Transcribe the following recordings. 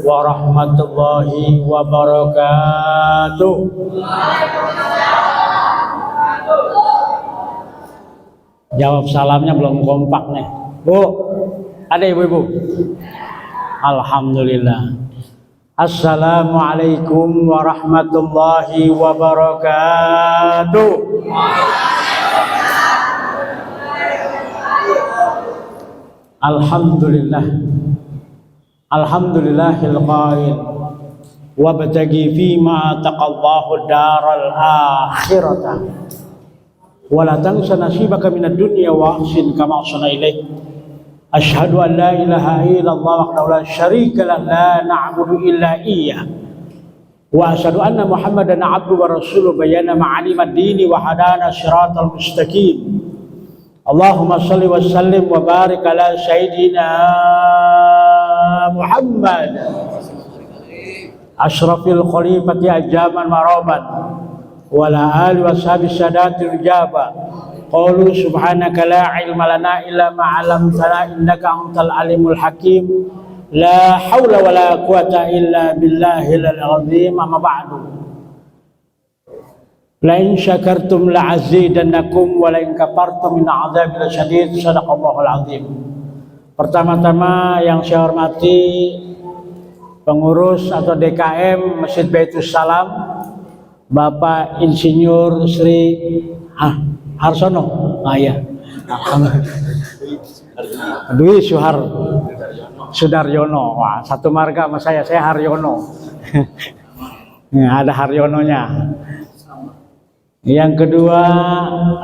Warahmatullahi wabarakatuh. Jawab salamnya belum kompak nih, Bu. Ada ibu-ibu? Alhamdulillah. Assalamualaikum warahmatullahi wabarakatuh. Alhamdulillah. Alhamdulillahil qail wabtaghi fima taqallahu daral akhirata wa la tansa nasibaka minad dunya wa ahsin kama ahsana ilaik. Asyhadu an la ilaha illallah wahdahu la syarika lah la na'budu illa iyyah wa asyhadu anna muhammadan abduhu wa rasuluh bayyana ma'alimad dini wa hadana siratal mustaqim. Allahumma shalli wa sallim wa barik ala sayyidina Muhammad asyrafil khalifati ajaman maraban wala ali wa sahbihi sadatil ijaba qalu subhanaka la ilma lana illa ma 'allamtana innaka antal alimul hakim la haula wala quwata illa billahil azim. Amma ba'du, la in syakartum la azidannakum wa la in kafartum min 'adzabil syadid. Shadaqallahul azim. Pertama-tama yang saya hormati pengurus atau DKM Masjid Baitul Salam, Bapak Insinyur Sri Harsono. Ya. Dwi Sudaryono. Wah, satu marga sama saya Haryono. Ya, ada Haryononya. Yang kedua,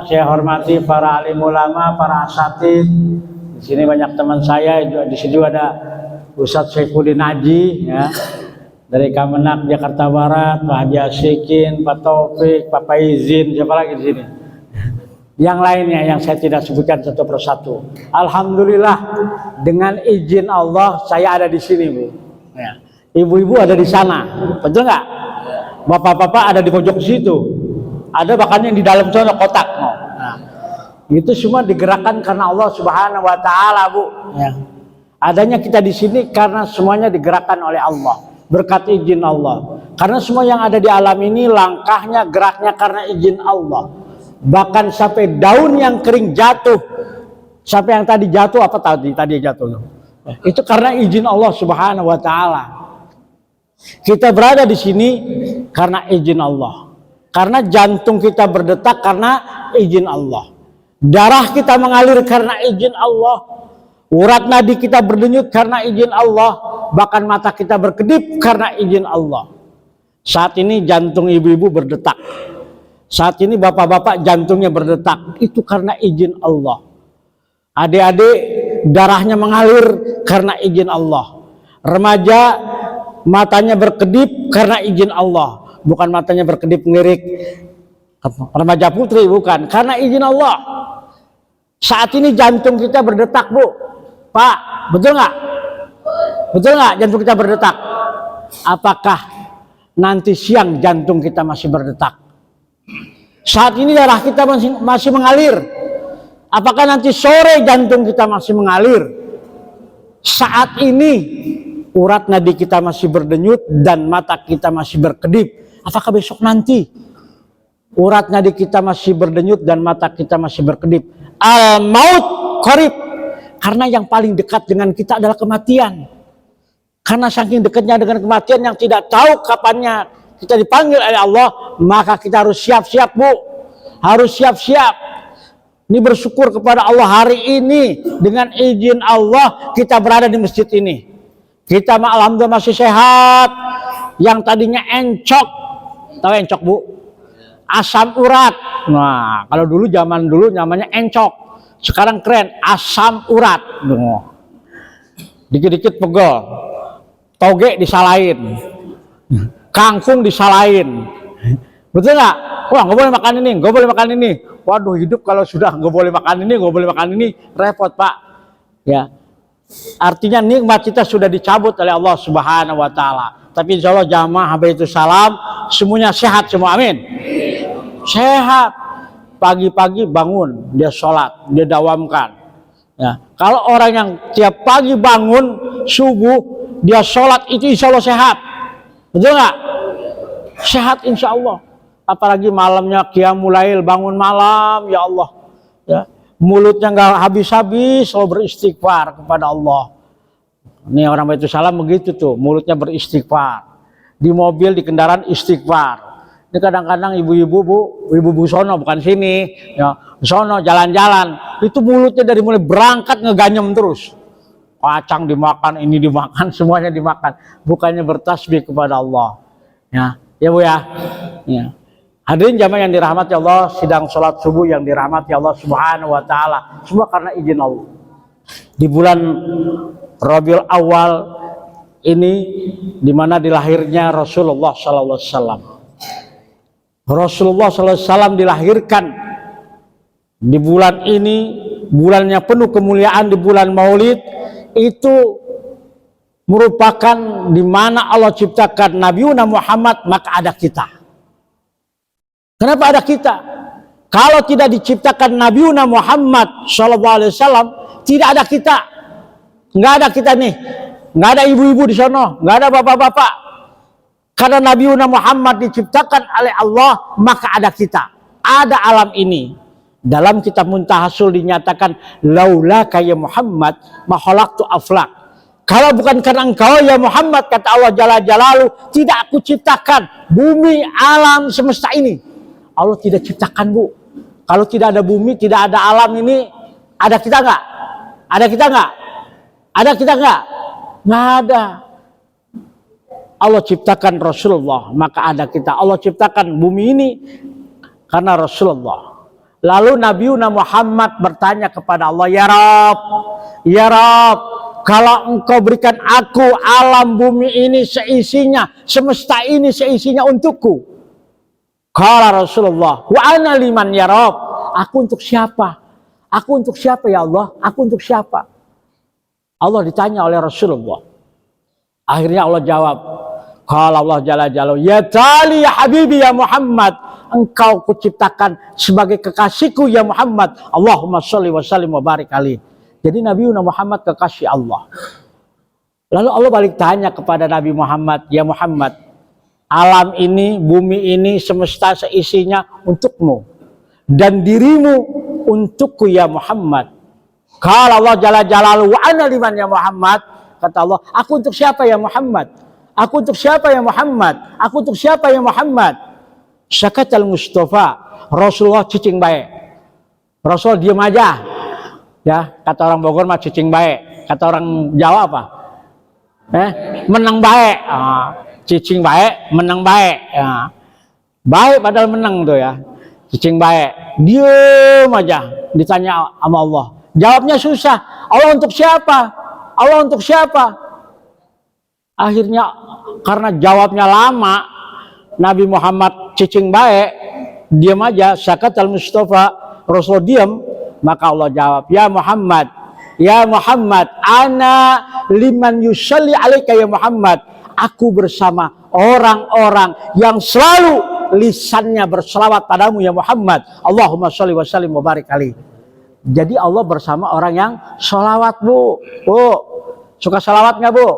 saya hormati para alim ulama, para asatid. Di sini banyak teman saya, di sini juga ada Ustadz Saifuddin Haji, ya, dari Kemenak Jakarta Barat, Pak Haji Asikin, Pak Taufik, Pak Faizin, siapa lagi di sini? Yang lainnya yang saya tidak sebutkan satu persatu. Alhamdulillah, dengan izin Allah saya ada di sini, Bu. Ya. Ibu-ibu ada di sana, betul nggak? Bapak-bapak ada di pojok situ, ada bahkan yang di dalam sana kotak. Nah, itu semua digerakkan karena Allah Subhanahu wa taala, Bu. Ya. Adanya kita di sini karena semuanya digerakkan oleh Allah, berkat izin Allah. Karena semua yang ada di alam ini langkahnya, geraknya karena izin Allah. Bahkan sampai daun yang kering jatuh, sampai yang tadi jatuh apa tadi jatuh. Itu karena izin Allah Subhanahu wa taala. Kita berada di sini karena izin Allah. Karena jantung kita berdetak karena izin Allah. Darah kita mengalir karena izin Allah. Urat nadi kita berdenyut karena izin Allah. Bahkan mata kita berkedip karena izin Allah. Saat ini jantung ibu-ibu berdetak. Saat ini bapak-bapak jantungnya berdetak. Itu karena izin Allah. Adik-adik darahnya mengalir karena izin Allah. Remaja matanya berkedip karena izin Allah. Bukan matanya berkedip ngelirik remaja putri, bukan. Karena izin Allah. Saat ini jantung kita berdetak, Bu. Pak, betul nggak? Betul nggak jantung kita berdetak? Apakah nanti siang jantung kita masih berdetak? Saat ini darah kita masih mengalir. Apakah nanti sore jantung kita masih mengalir? Saat ini urat nadi kita masih berdenyut dan mata kita masih berkedip. Apakah besok nanti urat nadi kita masih berdenyut dan mata kita masih berkedip? Al-maut qarib. Karena yang paling dekat dengan kita adalah kematian. Karena saking dekatnya dengan kematian yang tidak tahu kapannya kita dipanggil oleh Allah, maka kita harus siap-siap, Bu. Harus siap-siap. Ini bersyukur kepada Allah hari ini dengan izin Allah kita berada di masjid ini. Kita alhamdulillah masih sehat. Yang tadinya encok, tahu encok, Bu? Asam urat. Nah, kalau dulu zaman dulu namanya encok. Sekarang keren, asam urat. Dikit-dikit pegel. Toge disalahin. Kangkung disalahin. Betul nggak? Wah, nggak boleh makan ini, nggak boleh makan ini. Waduh, hidup kalau sudah nggak boleh makan ini, nggak boleh makan ini, repot, Pak. Ya. Artinya nikmat kita sudah dicabut oleh Allah Subhanahu wa taala. Tapi insya Allah jamaah Baitul Salam semuanya sehat semua, amin. Sehat. Pagi-pagi bangun, dia sholat, dia dawamkan. Ya. Kalau orang yang tiap pagi bangun subuh, dia sholat itu insya Allah sehat. Betul nggak? Sehat insya Allah. Apalagi malamnya qiyamul lail, bangun malam, ya Allah. Ya, mulutnya nggak habis-habis, selalu beristighfar kepada Allah. Ini orang Baitul Salam begitu tuh, mulutnya beristighfar. Di mobil, di kendaraan istighfar. Ini kadang-kadang ibu-ibu sono, bukan sini, ya, sono jalan-jalan, itu mulutnya dari mulai berangkat ngeganyem terus. Kacang dimakan, ini dimakan, semuanya dimakan. Bukannya bertasbih kepada Allah. Ya Bu ya. Ya. Hadirin jamaah yang dirahmati Allah, sidang sholat subuh yang dirahmati Allah Subhanahu wa taala. Semua karena izin Allah. Di bulan Rabiul Awal ini di mana dilahirnya Rasulullah sallallahu alaihi wasallam. Rasulullah sallallahu alaihi wasallam dilahirkan di bulan ini, bulannya penuh kemuliaan di bulan Maulid, itu merupakan di mana Allah ciptakan Nabi Muhammad, maka ada kita. Kenapa ada kita? Kalau tidak diciptakan Nabi Muhammad sallallahu alaihi wasallam, tidak ada kita. Nggak ada kita nih, nggak ada ibu-ibu di sana, nggak ada bapak-bapak. Karena Nabi Muhammad diciptakan oleh Allah, maka ada kita, ada alam ini. Dalam kitab Muntahasul dinyatakan, laulaka ya Muhammad ma khalaqtu aflak. Kalau bukan karena engkau ya Muhammad, kata Allah Jalla Jalaluhu, tidak aku ciptakan bumi, alam, semesta ini. Allah tidak ciptakan, Bu. Kalau tidak ada bumi, tidak ada alam ini, ada kita nggak? Ada kita nggak? Ada kita nggak? Nggak ada. Allah ciptakan Rasulullah, maka ada kita. Allah ciptakan bumi ini karena Rasulullah. Lalu Nabi Muhammad bertanya kepada Allah, ya Rabb, ya Rabb, kalau engkau berikan aku alam bumi ini seisinya, semesta ini seisinya untukku. Kala Rasulullah, wa ana liman ya Rabb, aku untuk siapa? Aku untuk siapa ya Allah? Aku untuk siapa? Allah ditanya oleh Rasulullah. Akhirnya Allah jawab, kalau Allah Jalla Jalaluhu, ya tali ya habibi ya Muhammad, engkau kuciptakan sebagai kekasihku ya Muhammad. Allahumma sholli wa sallim wa barik alaihi. Jadi Nabi Muhammad kekasih Allah. Lalu Allah balik tanya kepada Nabi Muhammad, ya Muhammad, alam ini, bumi ini, semesta seisinya untukmu, dan dirimu untukku ya Muhammad. Kalau Allah Jalla Jalaluhu, wa ana liman ya Muhammad, kata Allah, aku untuk siapa ya Muhammad? Aku untuk siapa ya Muhammad? Aku untuk siapa ya Muhammad? Syakatal Mustafa, Rasulullah cicing baik. Rasul diam aja. Ya, kata orang Bogor mah cicing baik. Kata orang Jawa apa? Menang baik. Cicing baik, menang baik. Ya. Baik padahal menang tuh ya. Cicing baik. Diam aja. Ditanya sama Allah. Jawabnya susah. Allah untuk siapa? Allah untuk siapa? Akhirnya karena jawabnya lama, Nabi Muhammad cicing baik, diam aja, Syakatal Mustafa, Rasul diam, maka Allah jawab, ya Muhammad, ana liman yusalli alaika ya Muhammad, aku bersama orang-orang yang selalu lisannya berselawat padamu ya Muhammad. Allahumma sholli wa sallim wa barik alaihi. Jadi Allah bersama orang yang sholawat, Bu. Bu, suka sholawat nggak, Bu?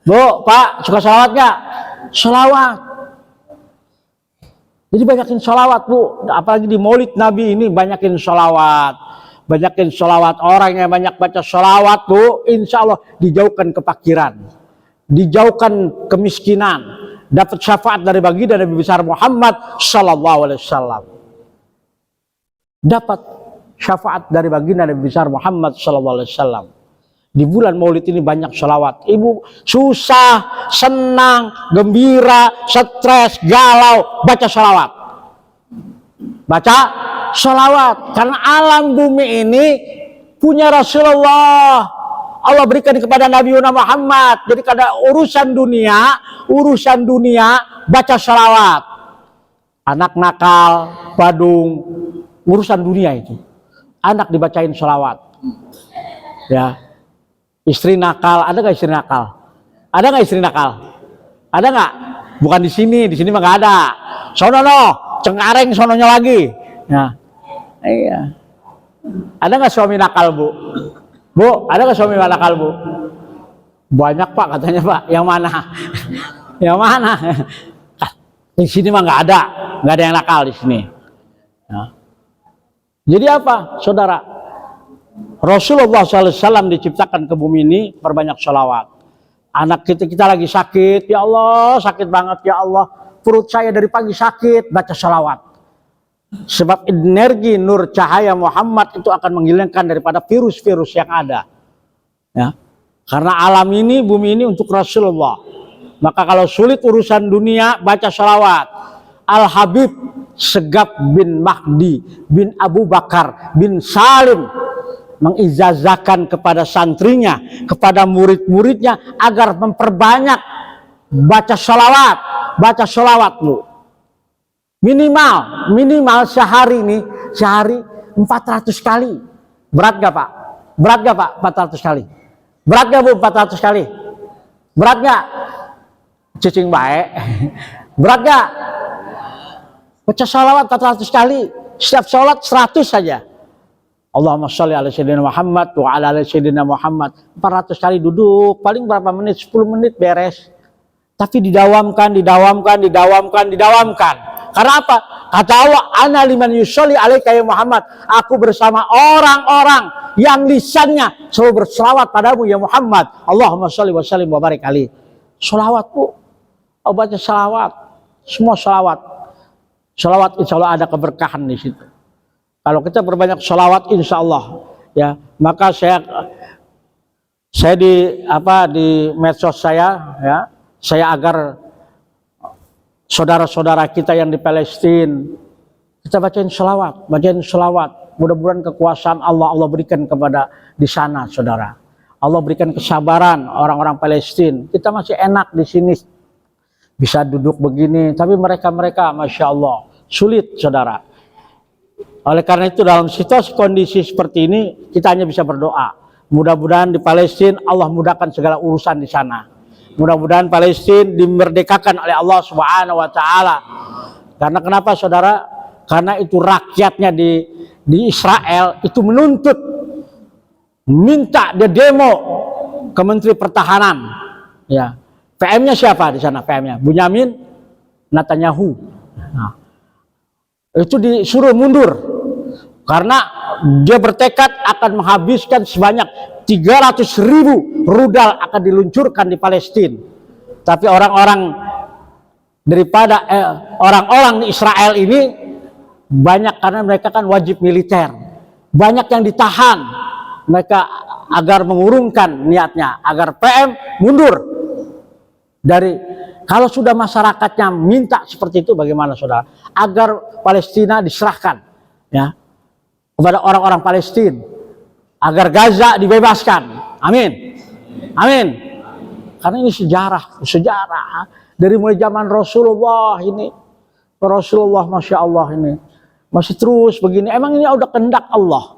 Bu, Pak, suka sholawat nggak? Sholawat. Jadi banyakin sholawat, Bu. Apalagi di Maulid Nabi ini banyakin sholawat. Banyakin sholawat. Orang yang banyak baca sholawat, Bu, insya Allah dijauhkan kefakiran, dijauhkan kemiskinan, dapat syafaat dari baginda Nabi besar Muhammad sallallahu alaihi wasallam. Dapat syafaat dari baginda Nabi besar Muhammad sallallahu alaihi wasallam. Di bulan Maulid ini banyak sholawat. Ibu susah, senang, gembira, stres, galau, baca sholawat. Baca sholawat. Karena alam bumi ini punya Rasulullah. Allah berikan kepada Nabi Muhammad. Jadi kada urusan dunia, baca sholawat. Anak nakal, badung, urusan dunia itu. Anak dibacain sholawat. Ya. Istri nakal, ada nggak istri nakal? Ada nggak istri nakal? Ada nggak? Bukan di sini mah nggak ada. Sono Cengkareng sononya lagi. Ya, iya. Ada nggak suami nakal, Bu? Bu, ada nggak suami nakal, Bu? Banyak Pak katanya Pak. Yang mana? Yang mana? Di sini mah nggak ada yang nakal di sini. Ya. Jadi apa, saudara? Rasulullah SAW diciptakan ke bumi ini perbanyak sholawat. Anak kita lagi sakit, ya Allah sakit banget ya Allah. Perut saya dari pagi sakit, baca sholawat. Sebab energi nur cahaya Muhammad itu akan menghilangkan daripada virus-virus yang ada. Ya. Karena alam ini, bumi ini untuk Rasulullah. Maka kalau sulit urusan dunia, baca sholawat. Al-Habib Segaf bin Mahdi bin Abu Bakar bin Salim mengijazahkan kepada santrinya, kepada murid-muridnya agar memperbanyak baca sholawat. Baca sholawat lu. Minimal sehari 400 kali. Berat gak Pak? Berat gak Pak 400 kali? Berat gak Bu 400 kali? Berat gak? Cicing baik. Berat gak? Baca sholawat 400 kali. Setiap sholat 100 saja. Allahumma sholli ala sayyidina Muhammad wa ala ali sayyidina Muhammad. 400 kali duduk. Paling berapa menit? 10 menit beres. Tapi didawamkan. Karena apa? Kata Allah, ana liman yusolli alaika ya Muhammad. Aku bersama orang-orang yang lisannya selalu berselawat padamu ya Muhammad. Allahumma sholli wa sallim wa barik alaihi. Selawat Bu. Baca selawat. Semua selawat. Selawat insya Allah ada keberkahan di situ. Kalau kita berbanyak selawat insya Allah, ya, maka saya di medsos saya, ya, saya agar saudara-saudara kita yang di Palestina, kita bacain selawat. Mudah-mudahan kekuasaan Allah berikan kepada di sana, saudara. Allah berikan kesabaran orang-orang Palestina. Kita masih enak di sini, bisa duduk begini. Tapi mereka, masya Allah, sulit, saudara. Oleh karena itu dalam situasi kondisi seperti ini, kita hanya bisa berdoa. Mudah-mudahan di Palestina Allah mudahkan segala urusan di sana. Mudah-mudahan Palestina dimerdekakan oleh Allah Subhanahu wa Ta'ala. Karena kenapa saudara? Karena itu rakyatnya di Israel itu menuntut, minta dia demo ke Menteri Pertahanan. Ya, PM-nya siapa di sana? PM-nya Bunyamin Netanyahu. Nah, itu disuruh mundur karena dia bertekad akan menghabiskan sebanyak 300.000 rudal akan diluncurkan di Palestina. Tapi orang-orang orang-orang di Israel ini banyak karena mereka kan wajib militer. Banyak yang ditahan mereka agar mengurungkan niatnya agar PM mundur dari. Kalau sudah masyarakatnya minta seperti itu, bagaimana saudara? Agar Palestina diserahkan, ya, kepada orang-orang Palestina, agar Gaza dibebaskan. Amin, amin. Karena ini sejarah dari mulai zaman Rasulullah ini, Rasulullah, masya Allah ini masih terus begini. Emang ini udah kehendak Allah.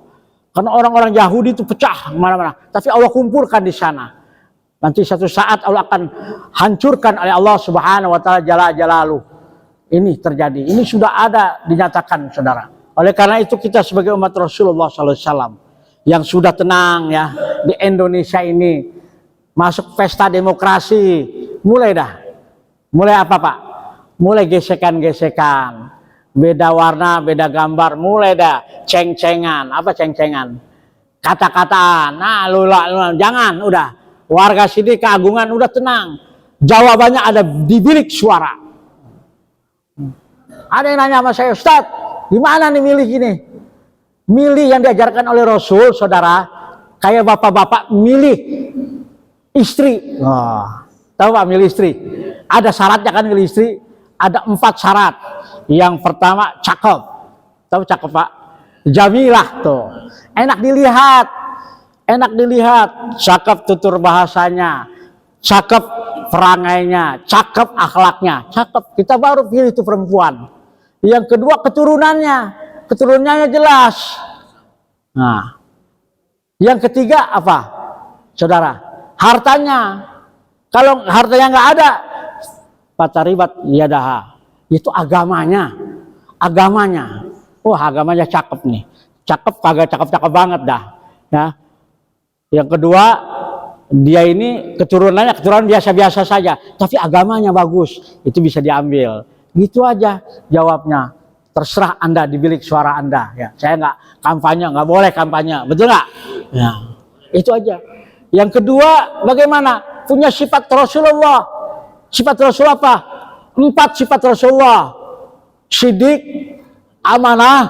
Karena orang-orang Yahudi itu pecah kemana-mana, tapi Allah kumpulkan di sana. Nanti satu saat Allah akan hancurkan oleh Allah Subhanahu wa Ta'ala jalla jalaluh. Ini terjadi. Ini sudah ada dinyatakan, saudara. Oleh karena itu kita sebagai umat Rasulullah SAW yang sudah tenang, ya, di Indonesia ini masuk pesta demokrasi, mulai apa Pak? Mulai gesekan-gesekan, beda warna, beda gambar, mulai ceng-cengan. Apa ceng-cengan? Kata-kataan. Nah, lu jangan, udah. Warga sini keagungan, udah tenang. Jawabannya ada di bilik suara. Ada yang nanya sama saya, Ustaz, gimana nih milih gini? Milih yang diajarkan oleh Rasul, saudara. Kayak bapak-bapak milih istri. Tahu Pak milih istri? Ada syaratnya kan milih istri? Ada 4 syarat. Yang pertama cakep. Tahu cakep Pak? Jamilah tuh. Enak dilihat, cakep tutur bahasanya, cakep perangainya, cakep akhlaknya, cakep. Kita baru pilih itu perempuan. Yang kedua keturunannya jelas. Nah, yang ketiga apa, saudara? Hartanya. Kalau hartanya nggak ada, pataribat yadaha. Itu agamanya. Wah, agamanya cakep nih. Cakep kagak cakep banget dah. Ya. Yang kedua, dia ini keturunan biasa-biasa saja, tapi agamanya bagus, itu bisa diambil. Gitu aja jawabnya. Terserah Anda di bilik suara Anda. Ya, saya nggak kampanye, nggak boleh kampanye, betul nggak? Ya, itu aja. Yang kedua, bagaimana? Punya sifat Rasulullah. Sifat Rasulullah apa? 4 sifat Rasulullah. Sidik, amanah,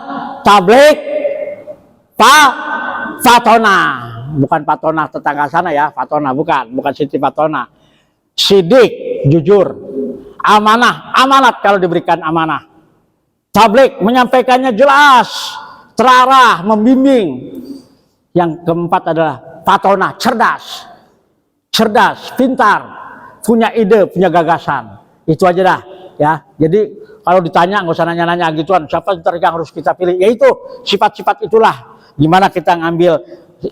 tabligh, fatona. Bukan patona tetangga sana ya, fatona bukan Siti Fatona. Sidik, jujur. Amanah, amanat kalau diberikan amanah. Tabligh, menyampaikannya jelas, terarah, membimbing. Yang keempat adalah fatona, cerdas. Cerdas, pintar, punya ide, punya gagasan. Itu aja dah ya. Jadi kalau ditanya nggak usah nanya-nanya gituan, siapa yang harus kita pilih? Yaitu sifat-sifat itulah. Gimana kita ngambil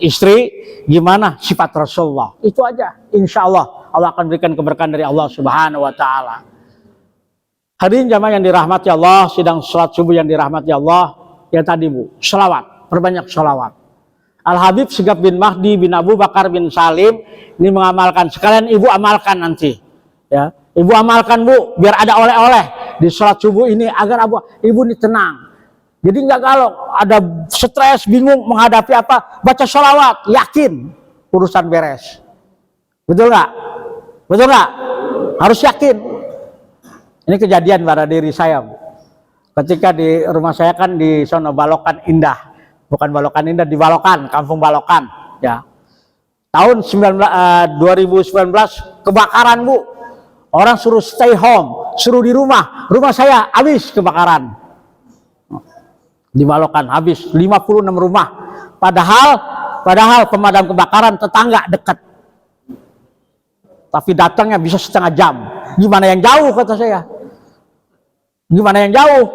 istri, gimana sifat Rasulullah. Itu aja. Insya Allah Allah akan berikan keberkahan dari Allah Subhanahu wa taala. Hadirin jamaah yang dirahmati Allah, sidang salat subuh yang dirahmati Allah, yang tadi Bu, sholawat, perbanyak sholawat. Al-Habib Sigap bin Mahdi bin Abu Bakar bin Salim ini mengamalkan, sekalian Ibu amalkan nanti ya. Ibu amalkan Bu, biar ada oleh-oleh di salat subuh ini agar Ibu ini tenang. Jadi nggak galau, ada stres, bingung menghadapi apa, baca sholawat, yakin urusan beres. Betul nggak? Betul nggak? Harus yakin. Ini kejadian pada diri saya, Bu. Ketika di rumah saya kan di sono Balokan Indah, bukan Balokan Indah, di Balokan, Kampung Balokan, ya. Tahun 2019 kebakaran, Bu. Orang suruh stay home, suruh di rumah saya habis kebakaran. Di Balokan habis 56 rumah. Padahal pemadam kebakaran tetangga dekat. Tapi datangnya bisa setengah jam. Gimana yang jauh kata saya? Gimana yang jauh?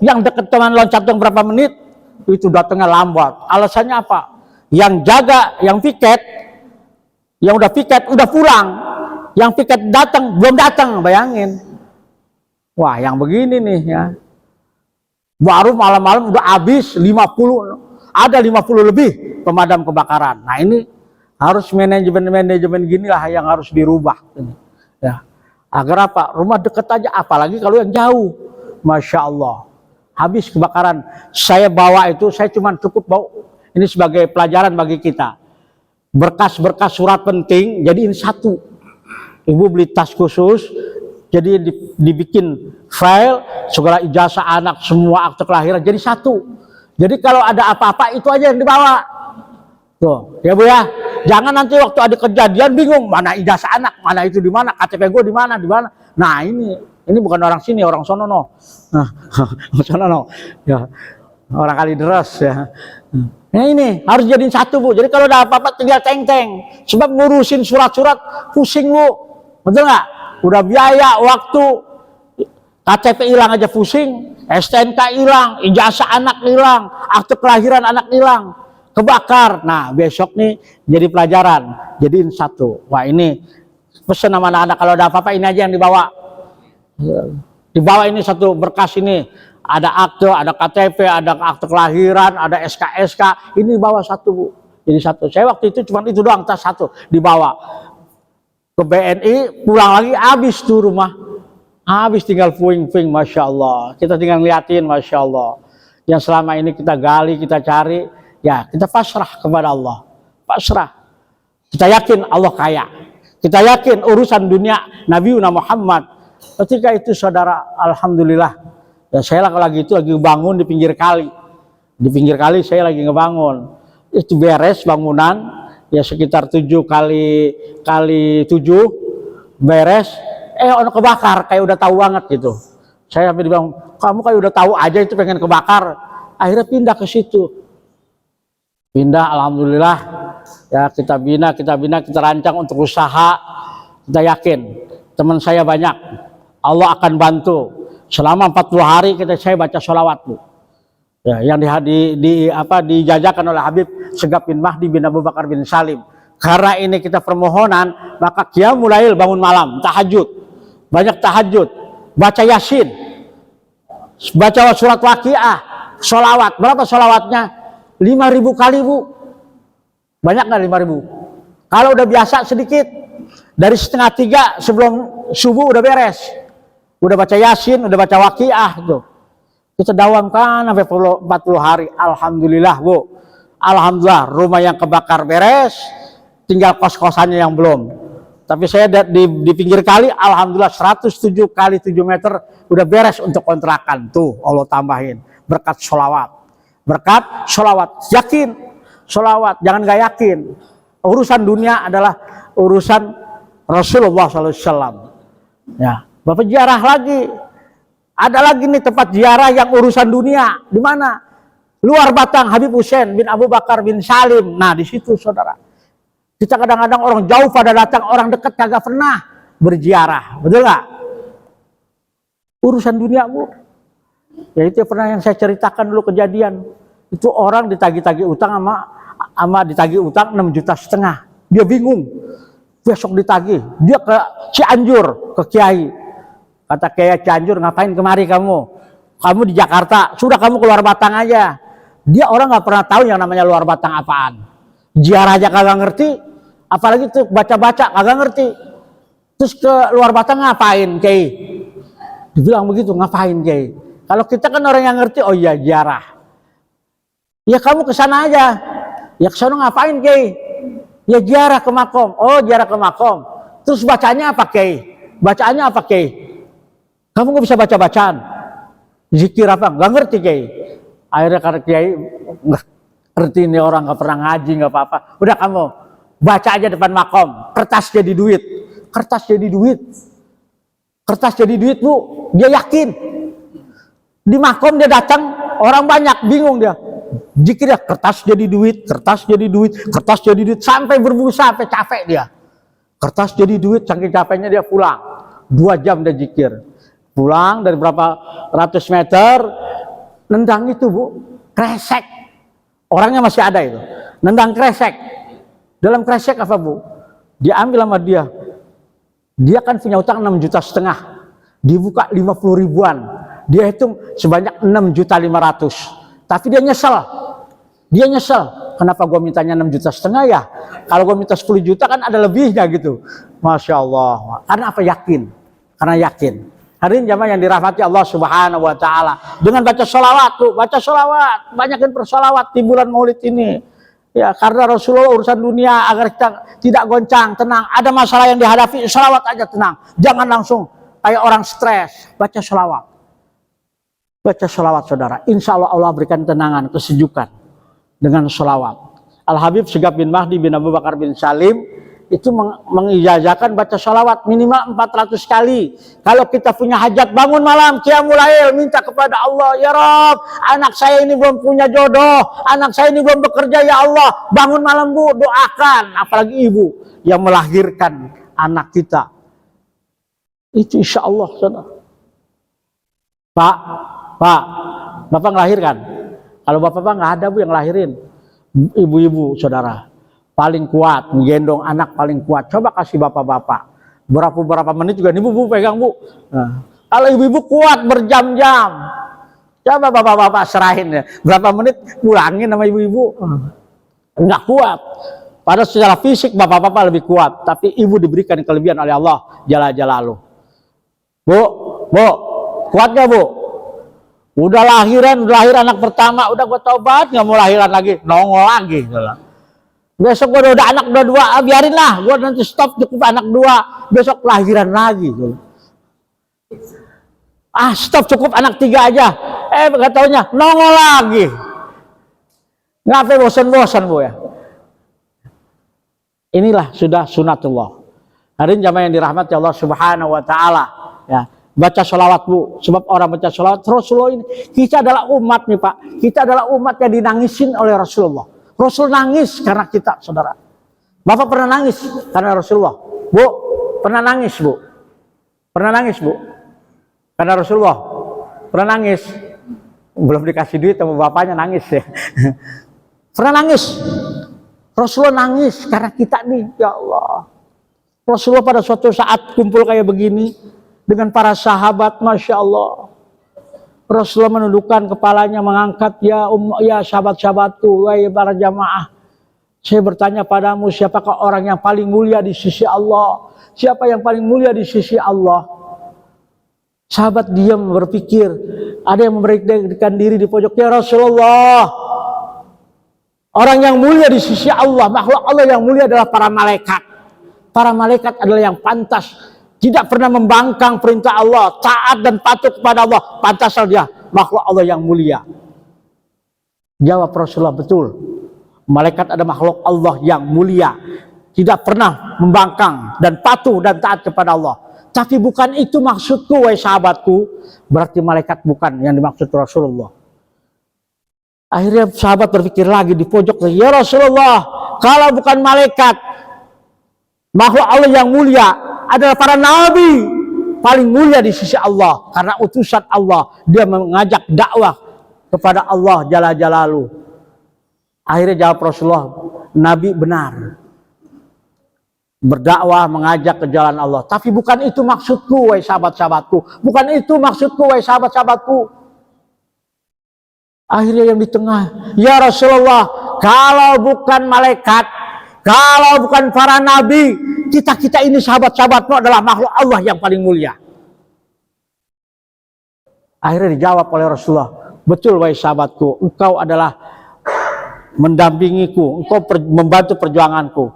Yang dekat teman loncat dong berapa menit, itu datangnya lambat. Alasannya apa? Yang jaga, yang piket, yang udah piket udah pulang. Yang piket datang belum datang, bayangin. Wah, yang begini nih ya. Baru malam-malam udah habis 50, ada 50 lebih pemadam kebakaran. Nah, ini harus manajemen ginilah yang harus dirubah ini. Ya. Agar apa? Rumah dekat aja, apalagi kalau yang jauh. Masya Allah, habis kebakaran. Saya bawa itu, saya cuma cukup bawa ini sebagai pelajaran bagi kita. Berkas-berkas surat penting, jadi ini satu. Ibu beli tas khusus, jadi dibikin file, segala ijazah anak, semua akte kelahiran, jadi satu. Jadi kalau ada apa-apa itu aja yang dibawa. Tuh, ya Bu ya. Jangan nanti waktu ada kejadian bingung, mana ijazah anak, mana itu di mana, KTP gue di mana. Nah, ini bukan orang sini, orang sono no. Nah, sono no. Ya. Orang Kalideres ya. Nah, ini harus jadiin satu, Bu. Jadi kalau ada apa-apa tinggal teng-teng. Sebab ngurusin surat-surat pusing, Bu. Betul nggak? Udah biaya, waktu. KTP hilang aja pusing, STNK hilang, ijazah anak hilang, akte kelahiran anak hilang, kebakar. Nah, besok nih jadi pelajaran, jadiin satu. Wah, ini pesan sama anak-anak, kalau ada apa-apa ini aja yang dibawa. Dibawa ini satu berkas ini, ada akte, ada KTP, ada akte kelahiran, ada SK, ini bawa satu, Bu. Jadi satu. Saya waktu itu cuma itu doang, tas satu dibawa ke BNI, pulang lagi habis tuh rumah. Habis tinggal puing-puing, Masya Allah. Kita tinggal ngeliatin, Masya Allah. Yang selama ini kita gali, kita cari, ya kita pasrah kepada Allah. Pasrah. Kita yakin Allah kaya. Kita yakin urusan dunia Nabi Muhammad. Ketika itu saudara, alhamdulillah. Ya saya lagi bangun di pinggir kali. Di pinggir kali saya lagi ngebangun. Itu beres bangunan, ya sekitar 7 kali 7 beres. Orang kebakar, kayak udah tahu banget gitu. Saya sampai dibilang, kamu kayak udah tahu aja itu pengen kebakar. Akhirnya pindah ke situ. Pindah, alhamdulillah. Ya kita bina, kita rancang untuk usaha. Kita yakin, teman saya banyak. Allah akan bantu. Selama 40 hari saya baca sholawat, Bu. Ya, yang dijajakan oleh Habib Sigap bin Mahdi bin Abu Bakar bin Salim. Karena ini kita permohonan, maka qiyamul lail, bangun malam, tahajud. Banyak tahajud, baca Yasin, baca surat Waqiah, sholawat. Berapa sholawatnya? 5.000 kali, Bu. Banyak nggak 5.000? Kalau udah biasa sedikit, dari 2:30 sebelum subuh udah beres. Udah baca Yasin, udah baca Waqiah tuh. Kita dawamkan sampai 40 hari. Alhamdulillah, Bu. Alhamdulillah, rumah yang kebakar beres, tinggal kos-kosannya yang belum. Tapi saya di pinggir kali, alhamdulillah 107 kali 7 meter udah beres untuk kontrakan. Tuh, Allah tambahin. Berkat sholawat. Berkat sholawat. Yakin. Sholawat. Jangan gak yakin. Urusan dunia adalah urusan Rasulullah SAW. Ya, Bapak ziarah lagi. Ada lagi nih tempat ziarah yang urusan dunia. Di mana? Luar Batang, Habib Hussein bin Abu Bakar bin Salim. Nah, di situ saudara. Kita kadang-kadang orang jauh pada datang, orang dekat kagak pernah berziarah. Betul nggak? Urusan dunia, Bu. Ya itu pernah yang saya ceritakan dulu kejadian. Itu orang ditagih-tagih utang sama ditagih utang 6,5 juta. Dia bingung. Besok ditagih. Dia ke Cianjur, ke Kiai. Kata Kiai Cianjur, ngapain kemari kamu? Kamu di Jakarta, sudah kamu keluar Batang aja. Dia orang nggak pernah tahu yang namanya luar Batang apaan. Ziarah aja kagak ngerti, apalagi tuh baca-baca kagak ngerti. Terus ke luar Batang ngapain, Kiai? Dibilang begitu, ngapain, Kiai? Kalau kita kan orang yang ngerti, oh iya ziarah. Ya kamu ke sana aja. Ya ke sana ngapain, Kiai? Ya ziarah ke makom. Oh, ziarah ke makom. Terus bacanya apa, Kiai? Bacaannya apa, Kiai? Kamu nggak bisa baca-bacaan. Zikir apa? Nggak ngerti, Kiai. Akhirnya karena Kiai nggak ngerti ini orang nggak pernah ngaji nggak apa-apa. Udah kamu baca aja depan makom. Kertas jadi duit. Kertas jadi duit. Kertas jadi duit, Bu. Dia yakin. Di makom dia datang, orang banyak bingung dia. Zikir ya, kertas jadi duit, kertas jadi duit, kertas jadi duit, sampai berbusa, sampai capek dia. Kertas jadi duit, saking capeknya dia pulang. 2 jam dia zikir. Pulang dari berapa ratus meter, nendang itu, Bu, kresek. Orangnya masih ada itu. Nendang kresek. Dalam kresek apa, Bu? Dia ambil sama dia. Dia kan punya utang 6,5 juta. Dibuka 50 ribuan. Dia hitung sebanyak 6,5 juta. Tapi dia nyesel. Dia nyesel. Kenapa gue mintanya 6,5 juta ya? Kalau gue minta 10 juta kan ada lebihnya gitu. Masya Allah. Karena apa? Yakin. Karena yakin. Hari ini jamaah yang dirahmati Allah Subhanahu wa Ta'ala, dengan baca sholawat, tuh, baca sholawat, banyakin bersolawat di bulan Maulid ini. Ya, karena Rasulullah urusan dunia agar kita tidak goncang, tenang. Ada masalah yang dihadapi, sholawat aja tenang. Jangan langsung kayak orang stres. Baca sholawat. Baca sholawat, saudara. Insya Allah Allah berikan tenangan, kesejukan dengan sholawat. Al-Habib Syegab bin Mahdi bin Abu Bakar bin Salim itu mengijazahkan baca sholawat minimal 400 kali. Kalau kita punya hajat, bangun malam qiyamul lail, minta kepada Allah, ya Rabb, anak saya ini belum punya jodoh, anak saya ini belum bekerja, ya Allah, bangun malam, Bu, doakan. Apalagi ibu yang melahirkan anak kita, itu insya Allah, saudara. Pak, Bapak ngelahirkan? Kalau Bapak nggak ada, Bu, yang lahirin. Ibu-ibu, saudara, paling kuat, menggendong anak paling kuat. Coba kasih bapak-bapak. Berapa menit juga nih, Bu, pegang, Bu. Nah, kalau ibu-ibu kuat berjam-jam. Coba bapak-bapak serahin ya. Berapa menit pulangin sama ibu-ibu. Enggak kuat. Padahal secara fisik bapak-bapak lebih kuat. Tapi ibu diberikan kelebihan oleh Allah Jalla Jalaluh. Bu, kuat gak, Bu? Udah lahir anak pertama, udah gue tobat, nggak mau lahiran lagi, nongol lagi. Besok gue udah anak udah 2, biarin lah, gue nanti stop cukup anak 2, besok lahiran lagi. Stop cukup anak 3 aja, gak taunya nongol lagi. Ngapain bosan-bosan, Bu, ya? Inilah sudah sunatullah. Hari ini jamaah yang dirahmati Allah Subhanahu wa Ta'ala, ya. Baca sholawat, Bu, sebab orang baca sholawat Rasulullah ini, kita adalah umat nih, Pak, kita adalah umat yang dinangisin oleh Rasulullah. Rasul nangis karena kita, saudara. Bapak pernah nangis karena Rasulullah? Bu, pernah nangis, Bu? Pernah nangis, Bu? Karena Rasulullah? Pernah nangis? Belum dikasih duit sama bapaknya nangis ya. Pernah nangis? Rasulullah nangis karena kita nih, ya Allah. Rasulullah pada suatu saat kumpul kayak begini dengan para sahabat, Masya Allah. Rasulullah menundukkan kepalanya, mengangkat, ya sahabat-sahabatku, wahai para jamaah, Saya bertanya padamu, siapakah orang yang paling mulia di sisi Allah? Siapa yang paling mulia di sisi Allah? Sahabat diam berpikir. Ada yang memberanikan diri di pojok. Ya Rasulullah, orang yang mulia di sisi Allah, makhluk Allah yang mulia adalah para malaikat. Para malaikat adalah yang pantas, tidak pernah membangkang perintah Allah, taat dan patuh kepada Allah. Pantas dia makhluk Allah yang mulia. Jawab Rasulullah, betul. Malaikat ada makhluk Allah yang mulia, tidak pernah membangkang dan patuh dan taat kepada Allah. Tapi bukan itu maksudku, wahai sahabatku. Berarti malaikat bukan yang dimaksud Rasulullah. Akhirnya sahabat berpikir lagi di pojok, ya Rasulullah, kalau bukan malaikat, makhluk Allah yang mulia adalah para nabi, paling mulia di sisi Allah karena utusan Allah. Dia mengajak dakwah kepada Allah Jalla Jalaluhu. Akhirnya jawab Rasulullah, Nabi benar, berdakwah mengajak ke jalan Allah. Tapi bukan itu maksudku, wahai sahabat-sahabatku. Bukan itu maksudku, wahai sahabat-sahabatku. Akhirnya yang di tengah, ya Rasulullah, kalau bukan malaikat, kalau bukan para nabi, kita ini sahabat-sahabatmu adalah makhluk Allah yang paling mulia. Akhirnya dijawab oleh Rasulullah, betul wahai sahabatku, engkau adalah mendampingiku, engkau membantu perjuanganku.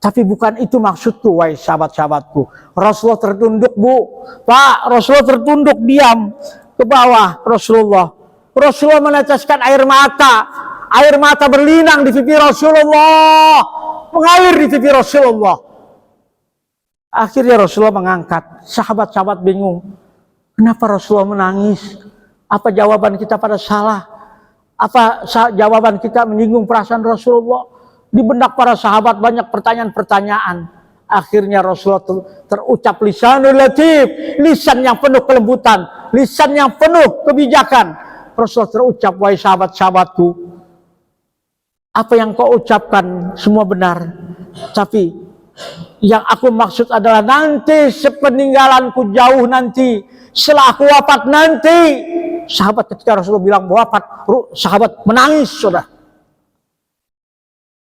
Tapi bukan itu maksudku, wahai sahabat-sahabatku. Rasulullah tertunduk, Bu. Pak, Rasulullah tertunduk diam ke bawah Rasulullah. Rasulullah meneteskan air mata. Air mata berlinang di pipi Rasulullah. Mengalir di pipi Rasulullah. Akhirnya Rasulullah mengangkat. Sahabat-sahabat bingung. Kenapa Rasulullah menangis? Apa jawaban kita pada salah? Apa jawaban kita menyinggung perasaan Rasulullah? Di benak para sahabat banyak pertanyaan-pertanyaan. Akhirnya Rasulullah terucap lisanul latif, lisan yang penuh kelembutan, lisan yang penuh kebijakan. Rasulullah terucap, wahai sahabat-sahabatku, apa yang kau ucapkan semua benar. Tapi yang aku maksud adalah nanti sepeninggalanku jauh nanti, setelah aku wafat nanti. Sahabat ketika Rasulullah bilang wafat, sahabat menangis, saudara.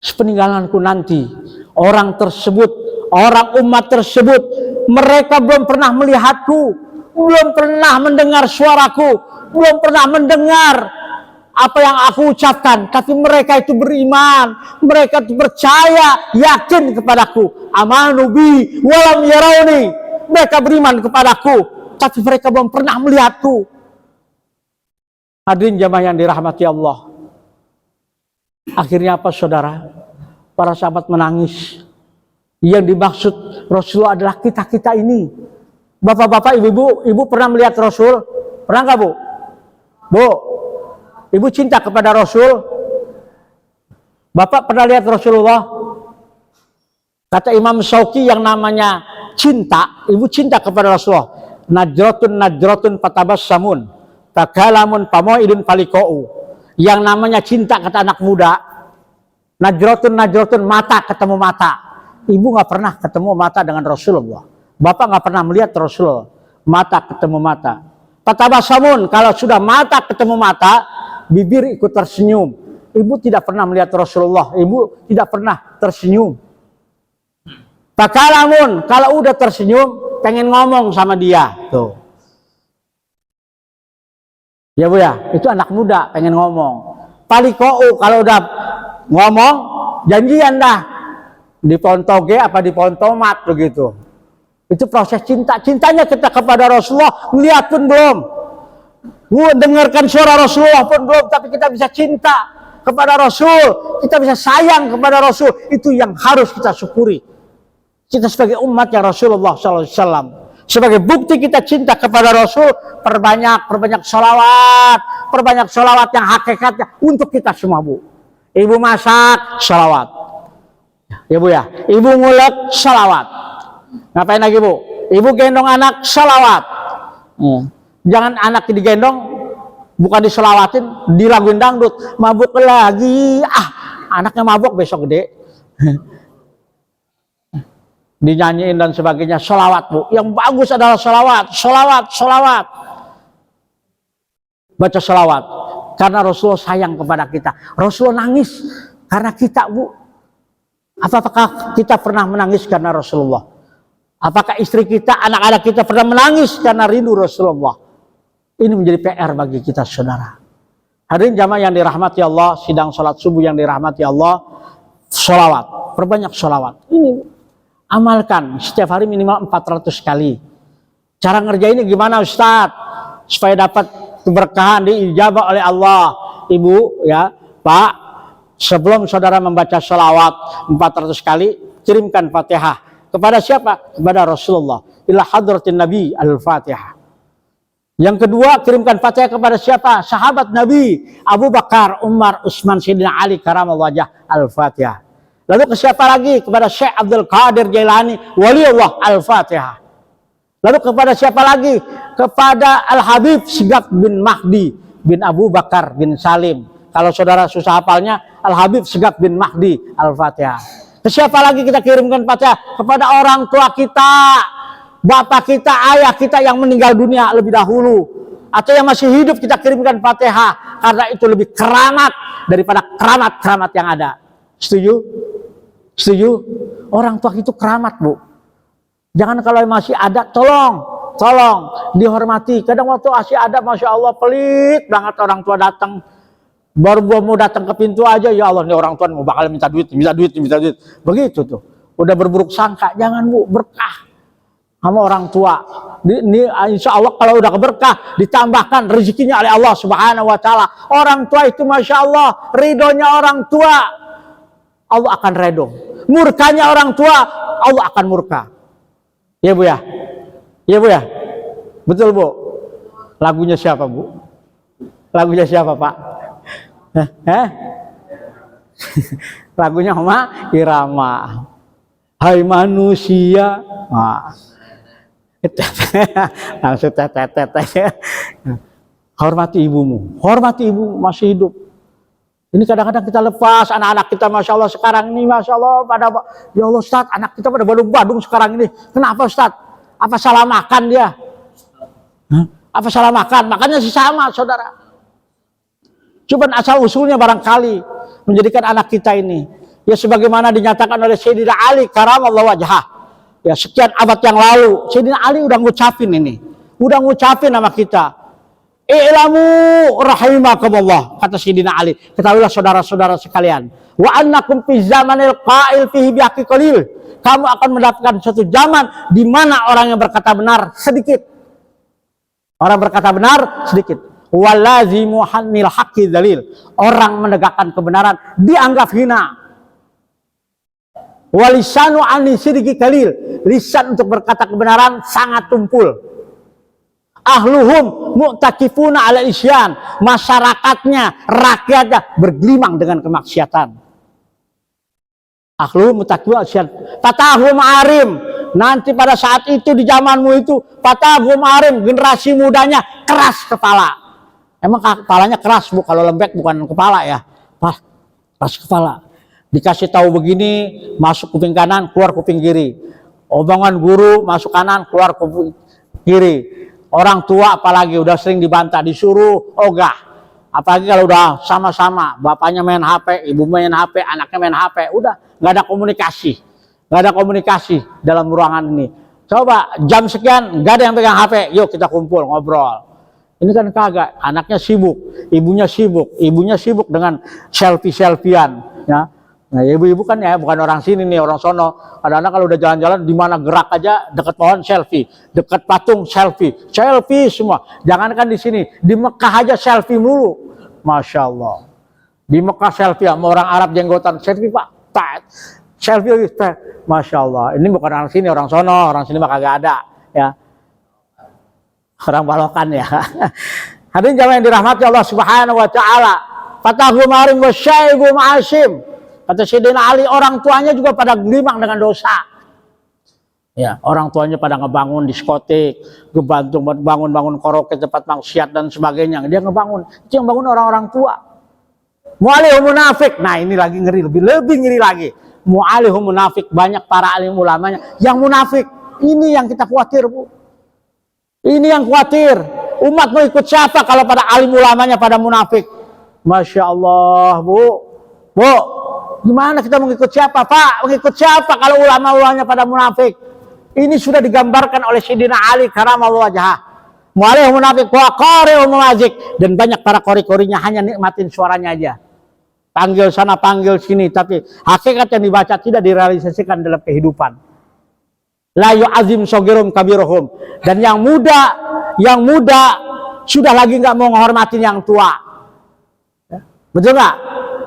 Sepeninggalanku nanti, orang tersebut, orang umat tersebut, mereka belum pernah melihatku, belum pernah mendengar suaraku, belum pernah mendengar apa yang aku ucapkan, tapi mereka itu beriman, mereka itu percaya, yakin kepadaku. Amanu bi walam yarawni, mereka beriman kepadaku, tapi mereka belum pernah melihatku. Hadirin jamaah yang dirahmati Allah. Akhirnya apa, saudara? Para sahabat menangis. Yang dimaksud Rasulullah adalah kita-kita ini. Bapak-bapak, ibu-ibu, ibu pernah melihat Rasul? Pernah nggak, Bu? Bu, ibu cinta kepada Rasul? Bapak pernah lihat Rasulullah? Kata Imam Syauqi, yang namanya cinta, ibu cinta kepada Rasulullah. Najratun patabassamun. Takalamun pamoidun palikau. Yang namanya cinta, kata anak muda, najratun mata ketemu mata. Ibu nggak pernah ketemu mata dengan Rasulullah. Bapak nggak pernah melihat Rasulullah. Mata ketemu mata. Patabasamun, kalau sudah mata ketemu mata, bibir ikut tersenyum. Ibu tidak pernah melihat Rasulullah. Ibu tidak pernah tersenyum. Takalamun, kalau udah tersenyum, pengen ngomong sama dia. Tuh. Ya Bu ya, itu anak muda pengen ngomong. Palikau, kalau udah ngomong, janjian dah. Di pohon toge apa di pohon tomat begitu. Itu proses cinta. Cintanya kita kepada Rasulullah, melihat pun belum. Dengarkan suara Rasulullah pun belum, tapi kita bisa cinta kepada Rasul. Kita bisa sayang kepada Rasul. Itu yang harus kita syukuri. Kita sebagai umatnya Rasulullah SAW. Sebagai bukti kita cinta kepada Rasul, perbanyak sholawat yang hakikatnya untuk kita semua, Bu. Ibu masak, sholawat. Ya Bu ya, ibu ngulek, sholawat. Ngapain lagi, Bu? Ibu gendong anak, sholawat. Jangan anak digendong, bukan disolawatin, dilaguin dangdut. Mabuk lagi, anaknya mabuk besok gede. Dinyanyiin dan sebagainya. Sholawat, Bu. Yang bagus adalah sholawat. Baca sholawat. Karena Rasulullah sayang kepada kita. Rasulullah nangis karena kita, Bu. Apakah kita pernah menangis karena Rasulullah? Apakah istri kita, anak-anak kita pernah menangis karena rindu Rasulullah? Ini menjadi PR bagi kita, saudara. Hadirin jamaah yang dirahmati Allah, sidang sholat subuh yang dirahmati Allah, sholawat, perbanyak sholawat. Ini amalkan setiap hari minimal 400 kali. Cara ngerjainnya gimana, Ustadz? Supaya dapat keberkahan diijabah oleh Allah. Ibu, ya, Pak, sebelum saudara membaca sholawat 400 kali, kirimkan Fatihah. Kepada siapa? Kepada Rasulullah. Ila hadratin Nabi al-Fatihah. Yang kedua, kirimkan Fatihah kepada siapa? Sahabat Nabi Abu Bakar, Umar, Utsman, Sayyidina Ali karamallahu wajah, al-Fatihah. Lalu ke siapa lagi? Kepada Syekh Abdul Qadir Jailani, waliullah, al-Fatihah. Lalu kepada siapa lagi? Kepada Al-Habib Sigaf bin Mahdi bin Abu Bakar bin Salim. Kalau saudara susah hafalnya, Al-Habib Sigaf bin Mahdi, al-Fatihah. Ke siapa lagi kita kirimkan Fatihah? Kepada orang tua kita, bapak kita, ayah kita yang meninggal dunia lebih dahulu, atau yang masih hidup kita kirimkan Fatihah, karena itu lebih keramat daripada keramat-keramat yang ada. Setuju? Setuju? Orang tua itu keramat, Bu. Jangan kalau masih ada, tolong dihormati. Kadang waktu masih ada, Masya Allah, pelit banget orang tua datang. Baru gua mau datang ke pintu aja, ya Allah, nih orang tua mau bakal minta duit. Begitu tuh. Udah berburuk sangka. Jangan, Bu, berkah sama orang tua. Ini insya Allah kalau udah keberkah, ditambahkan rezekinya oleh Allah Subhanahu wa taala. Orang tua itu Masya Allah, ridhonya orang tua, Allah akan ridho. Murkanya orang tua, Allah akan murka. Ya, Bu, ya? Ya, Bu, ya? Betul, Bu? Lagunya siapa, Bu? Lagunya siapa, Pak? Lagunya Oma Irama. Hai manusia. Langsung tetet. Hormati ibumu. Hormati ibu masih hidup. Ini kadang-kadang kita lepas anak-anak kita, Masya Allah sekarang ini, Masya Allah pada, ya Allah Ustaz, anak kita pada badung-badung sekarang ini. Kenapa Ustaz? Apa salah makan dia? Apa salah makan? Makannya sih sama, saudara. Cuma asal usulnya barangkali menjadikan anak kita ini, ya sebagaimana dinyatakan oleh Sayyidina Ali karamallahu wajhah, ya sekian abad yang lalu, Sayyidina Ali udah ngucapin ini, udah ngucapin nama kita. I'lamu rahimakumullah, kata Sayyidina Ali, ketahuilah saudara-saudara sekalian, wa annakum fi zamanil qa'il fihi bihaqqi qalil, kamu akan mendapatkan suatu zaman di mana orang yang berkata benar sedikit. Orang berkata benar sedikit. Walazimu hanil haqqi dalil, orang menegakkan kebenaran dianggap hina. Walisanu ani sidqi kalil, lisan untuk berkata kebenaran sangat tumpul. Ahluhum mu'takifuna ala isyan, masyarakatnya, rakyatnya bergelimang dengan kemaksiatan. Ahluhum mu'takifuna ala isyan, fatahum arim, nanti pada saat itu di zamanmu itu fatahum arim, generasi mudanya keras kepala. Emang kepalanya keras, Bu, kalau lembek bukan kepala ya, keras kepala. Dikasih tahu begini, masuk kuping kanan, keluar kuping kiri. Omongan guru masuk kanan, keluar kuping kiri. Orang tua apalagi udah sering dibantah, disuruh ogah. Apalagi kalau udah sama-sama, bapaknya main HP, ibu main HP, anaknya main HP, udah nggak ada komunikasi, nggak ada komunikasi dalam ruangan ini. Coba jam sekian nggak ada yang pegang HP, yuk kita kumpul ngobrol. Ini kan kagak, anaknya sibuk, ibunya sibuk dengan selfie-selfian, ya. Nah, ibu-ibu kan ya bukan orang sini nih, orang sono. Kadang-kadang kalau udah jalan-jalan di mana gerak aja deket pohon selfie, deket patung selfie semua. Jangankan di sini, di Mekah aja selfie mulu, Masya Allah. Di Mekah selfie sama orang Arab jenggotan, selfie Pak, selfie lagi, Masya Allah. Ini bukan orang sini, orang sono, orang sini mah kagak ada, ya. Orang balokan ya. Hadirin jamaah yang dirahmati Allah Subhanahu wa taala. Fatahum arim wa syaibum asim. Kata Sayyidina Ali, orang tuanya juga pada gelimang dengan dosa. Ya, orang tuanya pada ngebangun diskotik, bangun karaoke tempat maksiat dan sebagainya. Dia ngebangun. Itu yang bangun orang-orang tua. Mu'alihum munafik. Nah, ini lagi ngeri, lebih ngeri lagi. Mu'alihum munafik, banyak para alim ulamanya yang munafik. Ini yang kita khawatir, Bu. Ini yang khawatir. Umat mau ikut siapa kalau pada alim ulamanya pada munafik? Masya Allah, Bu. Gimana kita mengikut siapa, Pak? Mengikut siapa kalau ulama-ulamanya pada munafik? Ini sudah digambarkan oleh Sayyidina Ali karamallahu wajhah. Mu'alih munafik wa qari'u munazik, dan banyak para kori-korinya hanya nikmatin suaranya aja. Panggil sana, panggil sini, tapi hakikat yang dibaca tidak direalisasikan dalam kehidupan. La yu'azim sogirum kabiruhum, dan yang muda sudah lagi nggak mau menghormatin yang tua. Betul nggak?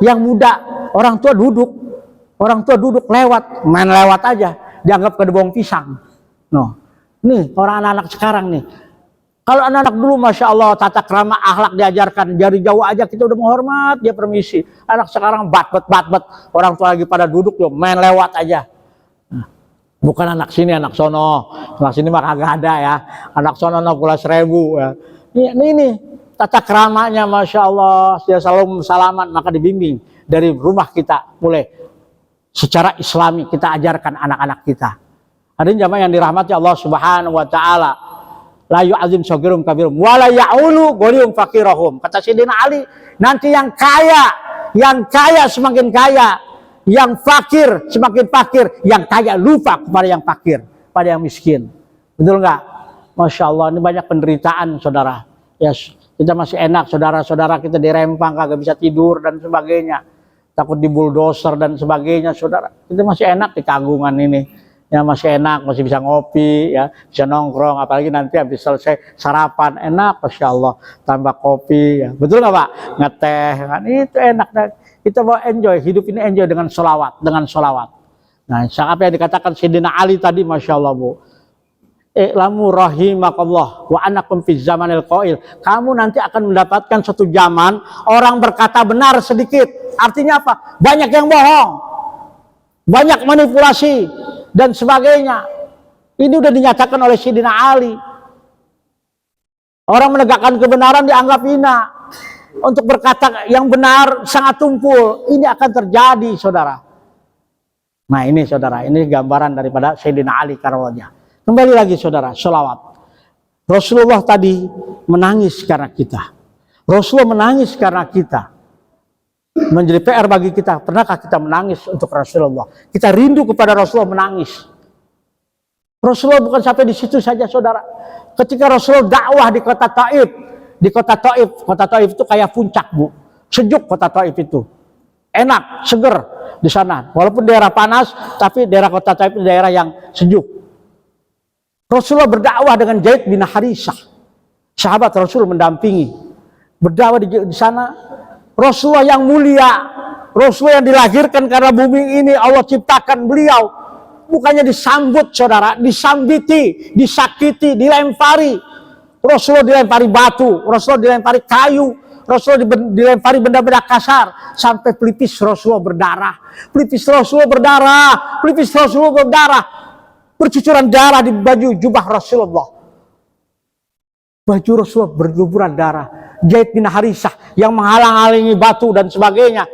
Yang muda, orang tua duduk lewat, main lewat aja, dianggap kedebong pisang. No, nih orang anak-anak sekarang nih. Kalau anak-anak dulu, masya Allah, tata krama akhlak diajarkan dari jauh aja kita udah menghormat, dia permisi. Anak sekarang bat, orang tua lagi pada duduk, yo main lewat aja. Bukan anak sini, anak sono, anak sini mah kagak ada ya. Anak sono 16.000 ya. Ini tata keramanya, masya Allah, dia selalu salaman, maka dibimbing dari rumah kita mulai secara Islami kita ajarkan anak-anak kita. Hadirin jamaah yang dirahmati Allah Subhanahu wa taala. La yu'azim sagirum kabirum wala ya'ulu ghaliyum fakirahum. Kata Sayyidina Ali, nanti yang kaya semakin kaya, yang fakir semakin fakir, yang kaya lupa kepada yang fakir, pada yang miskin. Betul nggak? Masya Allah, ini banyak penderitaan saudara. Ya, kita masih enak, saudara-saudara kita dirempang, kagak bisa tidur dan sebagainya, takut dibuldoser dan sebagainya, saudara. Kita masih enak di Kagungan ini. Ya masih enak, masih bisa ngopi, ya bisa nongkrong, apalagi nanti habis selesai sarapan enak, masya Allah, tambah kopi, ya betul nggak Pak? Ngeteh, kan itu enak. Kita mau enjoy hidup ini, enjoy dengan sholawat, Nah, apa yang dikatakan Sayyidina Ali tadi, masya Allah Bu. I'lamu rahimakallah wa anakum fi zamanil qail. Kamu nanti akan mendapatkan satu zaman orang berkata benar sedikit. Artinya apa? Banyak yang bohong, banyak manipulasi dan sebagainya. Ini udah dinyatakan oleh Sayyidina Ali. Orang menegakkan kebenaran dianggap hina. Untuk berkata yang benar sangat tumpul. Ini akan terjadi, saudara. Nah ini saudara, ini gambaran daripada Sayyidina Ali karawalnya. Kembali lagi saudara, sholawat. Rasulullah tadi menangis karena kita. Rasulullah menangis karena kita. Menjadi PR bagi kita, pernahkah kita menangis untuk Rasulullah? Kita rindu kepada Rasulullah, menangis. Rasulullah bukan sampai di situ saja saudara. Ketika Rasulullah dakwah di kota Taif, kota Taif itu kayak puncak Bu, sejuk kota Taif itu, enak, seger di sana. Walaupun daerah panas, tapi daerah kota Taif itu daerah yang sejuk. Rasulullah berdakwah dengan Zaid bin Harisah, sahabat Rasul mendampingi, berdakwah di sana. Rasulullah yang mulia, Rasulullah yang dilahirkan karena bumi ini Allah ciptakan beliau, bukannya disambut saudara, disambiti, disakiti, dilempari. Rasulullah dilempari batu, Rasulullah dilempari kayu, Rasulullah dilempari benda-benda kasar, sampai pelipis Rasulullah berdarah, bercucuran darah di baju jubah Rasulullah. Baju Rasulullah berguguran darah. Zaid bin Harisah yang menghalang-halangi batu dan sebagainya,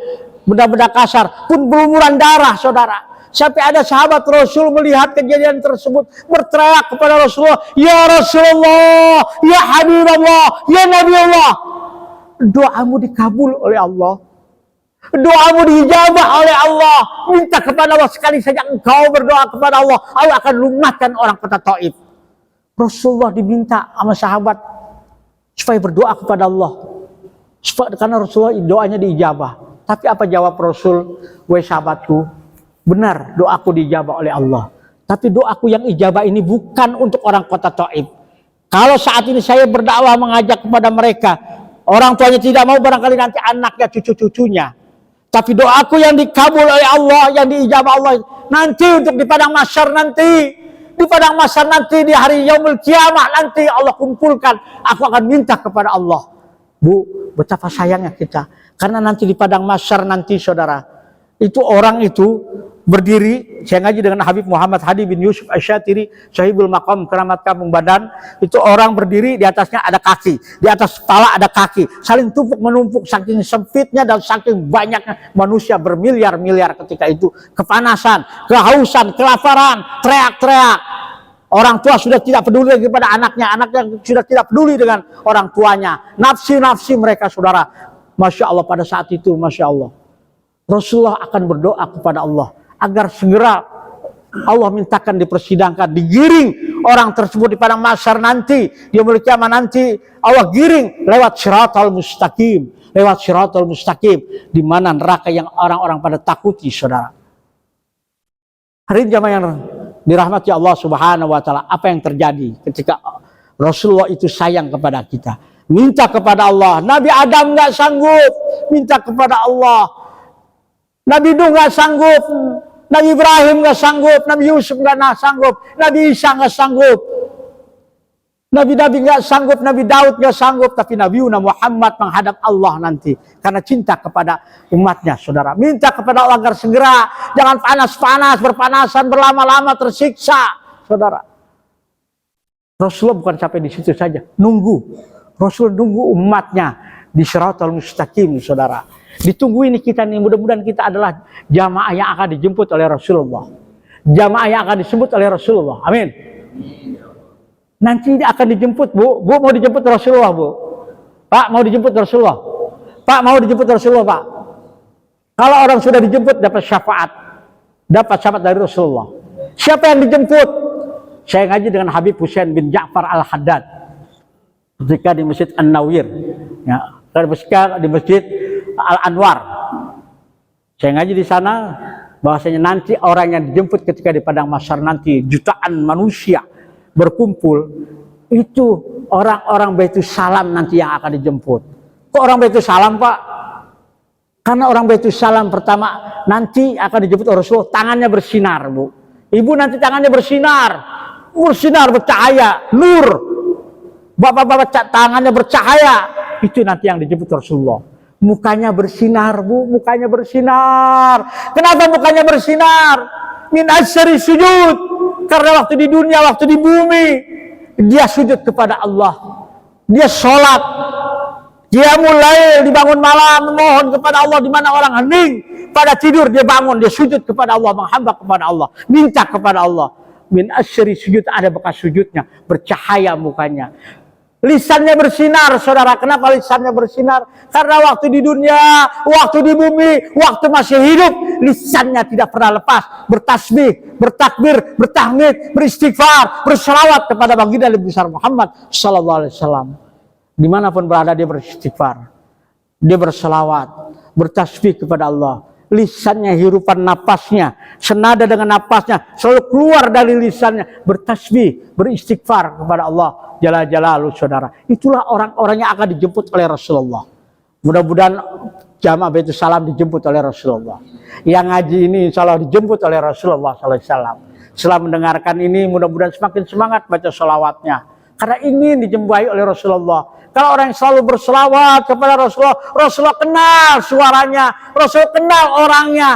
benda-benda kasar pun berlumuran darah saudara. Sampai ada sahabat Rasul melihat kejadian tersebut, berteriak kepada Rasulullah, ya Rasulullah, ya Habibullah, ya Nabi Allah, doamu dikabul oleh Allah, doamu dijabah oleh Allah. Minta kepada Allah, sekali saja engkau berdoa kepada Allah, Allah akan lunakkan orang kota Taif. Rasulullah diminta sama sahabat supaya berdoa kepada Allah, karena Rasulullah doanya diijabah. Tapi apa jawab Rasul? Wahai sahabatku, benar doaku diijabah oleh Allah, tapi doaku yang ijabah ini bukan untuk orang kota Taif. Kalau saat ini saya berdakwah mengajak kepada mereka, orang tuanya tidak mau, barangkali nanti anaknya, cucu-cucunya. Tapi doaku yang dikabul oleh Allah, yang diijabah Allah, nanti untuk di padang mahsyar nanti. Di padang mahsyar nanti, di hari yaumul kiamah nanti Allah kumpulkan, aku akan minta kepada Allah. Bu, betapa sayangnya kita. Karena nanti di padang mahsyar nanti saudara, itu orang itu berdiri, saya ngaji dengan Habib Muhammad Hadi bin Yusuf Asyatiri, Sahibul Maqam Keramat Kampung Badan. Itu orang berdiri, di atasnya ada kaki, di atas kepala ada kaki, saling tumpuk menumpuk, saking sempitnya dan saking banyaknya manusia bermiliar-miliar ketika itu. Kepanasan, kehausan, kelaparan, teriak-teriak. Orang tua sudah tidak peduli lagi pada anaknya, anaknya sudah tidak peduli dengan orang tuanya. Nafsi-nafsi mereka saudara. Masya Allah pada saat itu, Masya Allah. Rasulullah akan berdoa kepada Allah agar segera Allah mintakan dipersidangkan, digiring orang tersebut di padang mahsyar nanti, di yaumul kiamah nanti, Allah giring lewat Shiratal Mustaqim, lewat Shiratal Mustaqim, di mana neraka yang orang-orang pada takuti, saudara. Hari jamaah yang dirahmati Allah Subhanahu wa taala, apa yang terjadi ketika Rasulullah itu sayang kepada kita? Minta kepada Allah. Nabi Adam nggak sanggup, minta kepada Allah. Nabi Nuh nggak sanggup, Nabi Ibrahim nggak sanggup, Nabi Yusuf nggak sanggup, Nabi Isa nggak sanggup, Nabi-nabi nggak sanggup, Nabi Daud nggak sanggup, tapi Nabi Muhammad menghadap Allah nanti karena cinta kepada umatnya, saudara. Minta kepada Allah agar segera, jangan panas-panas, berpanasan, berlama-lama, tersiksa, saudara. Rasulullah bukan sampai di situ saja, nunggu. Rasul nunggu umatnya di Shiratal Mustaqim, saudara. Ditunggu ini kita nih, mudah-mudahan kita adalah jamaah yang akan dijemput oleh Rasulullah. Jamaah yang akan disebut oleh Rasulullah. Amin. Nanti akan dijemput, Bu. Bu mau dijemput Rasulullah, Bu. Pak mau dijemput Rasulullah. Pak mau dijemput Rasulullah, Pak. Kalau orang sudah dijemput dapat syafaat. Dapat syafaat dari Rasulullah. Siapa yang dijemput? Saya ngaji dengan Habib Husain bin Ja'far Al-Haddad ketika di Masjid An-Nawir. Ya, di Masjid Al-Anwar. Saya ngaji di sana bahwasanya nanti orang yang dijemput ketika di padang mahsyar nanti jutaan manusia berkumpul, itu orang-orang Baitus Salam nanti yang akan dijemput. Kok orang Baitus Salam, Pak? Karena orang Baitus Salam pertama nanti akan dijemput oleh Rasulullah, tangannya bersinar, Bu. Ibu nanti tangannya bersinar, bercahaya, nur. Bapak-bapak tangannya bercahaya, itu nanti yang dijemput Rasulullah. Mukanya bersinar, Bu, mukanya bersinar. Kenapa mukanya bersinar? Min asyari sujud. Karena waktu di dunia, waktu di bumi, dia sujud kepada Allah. Dia sholat. Dia mulai dibangun malam, memohon kepada Allah di mana orang hening. Pada tidur dia bangun, dia sujud kepada Allah, menghamba kepada Allah, minta kepada Allah. Min asyari sujud, ada bekas sujudnya, bercahaya mukanya. Lisannya bersinar, saudara. Kenapa lisannya bersinar? Karena waktu di dunia, waktu di bumi, waktu masih hidup, lisannya tidak pernah lepas bertasbih, bertakbir, bertahmid, beristighfar, berselawat kepada baginda Nabi besar Muhammad sallallahu alaihi wasallam. Dimanapun berada dia beristighfar, dia berselawat, bertasbih kepada Allah. Lisannya, hirupan napasnya, senada dengan napasnya, selalu keluar dari lisannya, bertasbih, beristighfar kepada Allah Jalla Jalaluhu, saudara. Itulah orang-orang yang akan dijemput oleh Rasulullah. Mudah-mudahan jamaah Baitus Salam dijemput oleh Rasulullah. Yang ngaji ini insya Allah dijemput oleh Rasulullah SAW. Setelah mendengarkan ini, mudah-mudahan semakin semangat baca sholawatnya. Karena ingin dijumpai oleh Rasulullah. Kalau orang yang selalu berselawat kepada Rasulullah, Rasulullah kenal suaranya, Rasulullah kenal orangnya.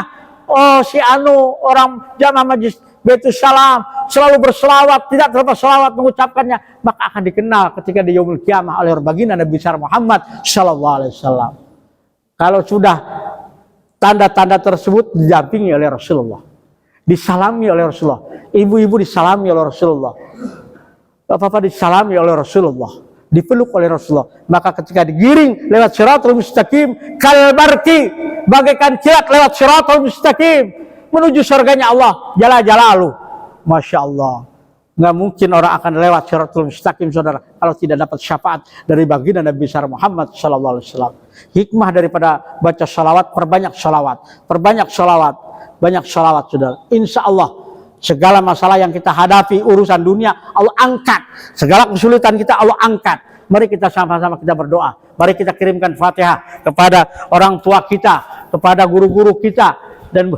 Oh, si Anu, orang jamaah majlis Baitus Salam, selalu berselawat, tidak terlepas selawat mengucapkannya, maka akan dikenal ketika di yaumul kiamah oleh baginda Nabi besar Muhammad sallallahu alaihi wasallam. Kalau sudah tanda-tanda tersebut didampingi oleh Rasulullah, disalami oleh Rasulullah, ibu-ibu disalami oleh Rasulullah, bapak-bapak disalami oleh Rasulullah, dipeluk oleh Rasulullah, maka ketika digiring lewat Shiratal Mustaqim, kalbarki, bagaikan kilat lewat Shiratal Mustaqim menuju surganya Allah Jalla Jalaluhu. Masya Allah, nggak mungkin orang akan lewat Shiratal Mustaqim, saudara, kalau tidak dapat syafaat dari baginda Nabi besar Muhammad sallallahu alaihi wasallam. Hikmah daripada baca salawat, perbanyak salawat, banyak salawat, saudara. Insya Allah segala masalah yang kita hadapi, urusan dunia Allah angkat, segala kesulitan kita Allah angkat. Mari kita sama-sama kita berdoa. Mari kita kirimkan Fatihah kepada orang tua kita, kepada guru-guru kita, dan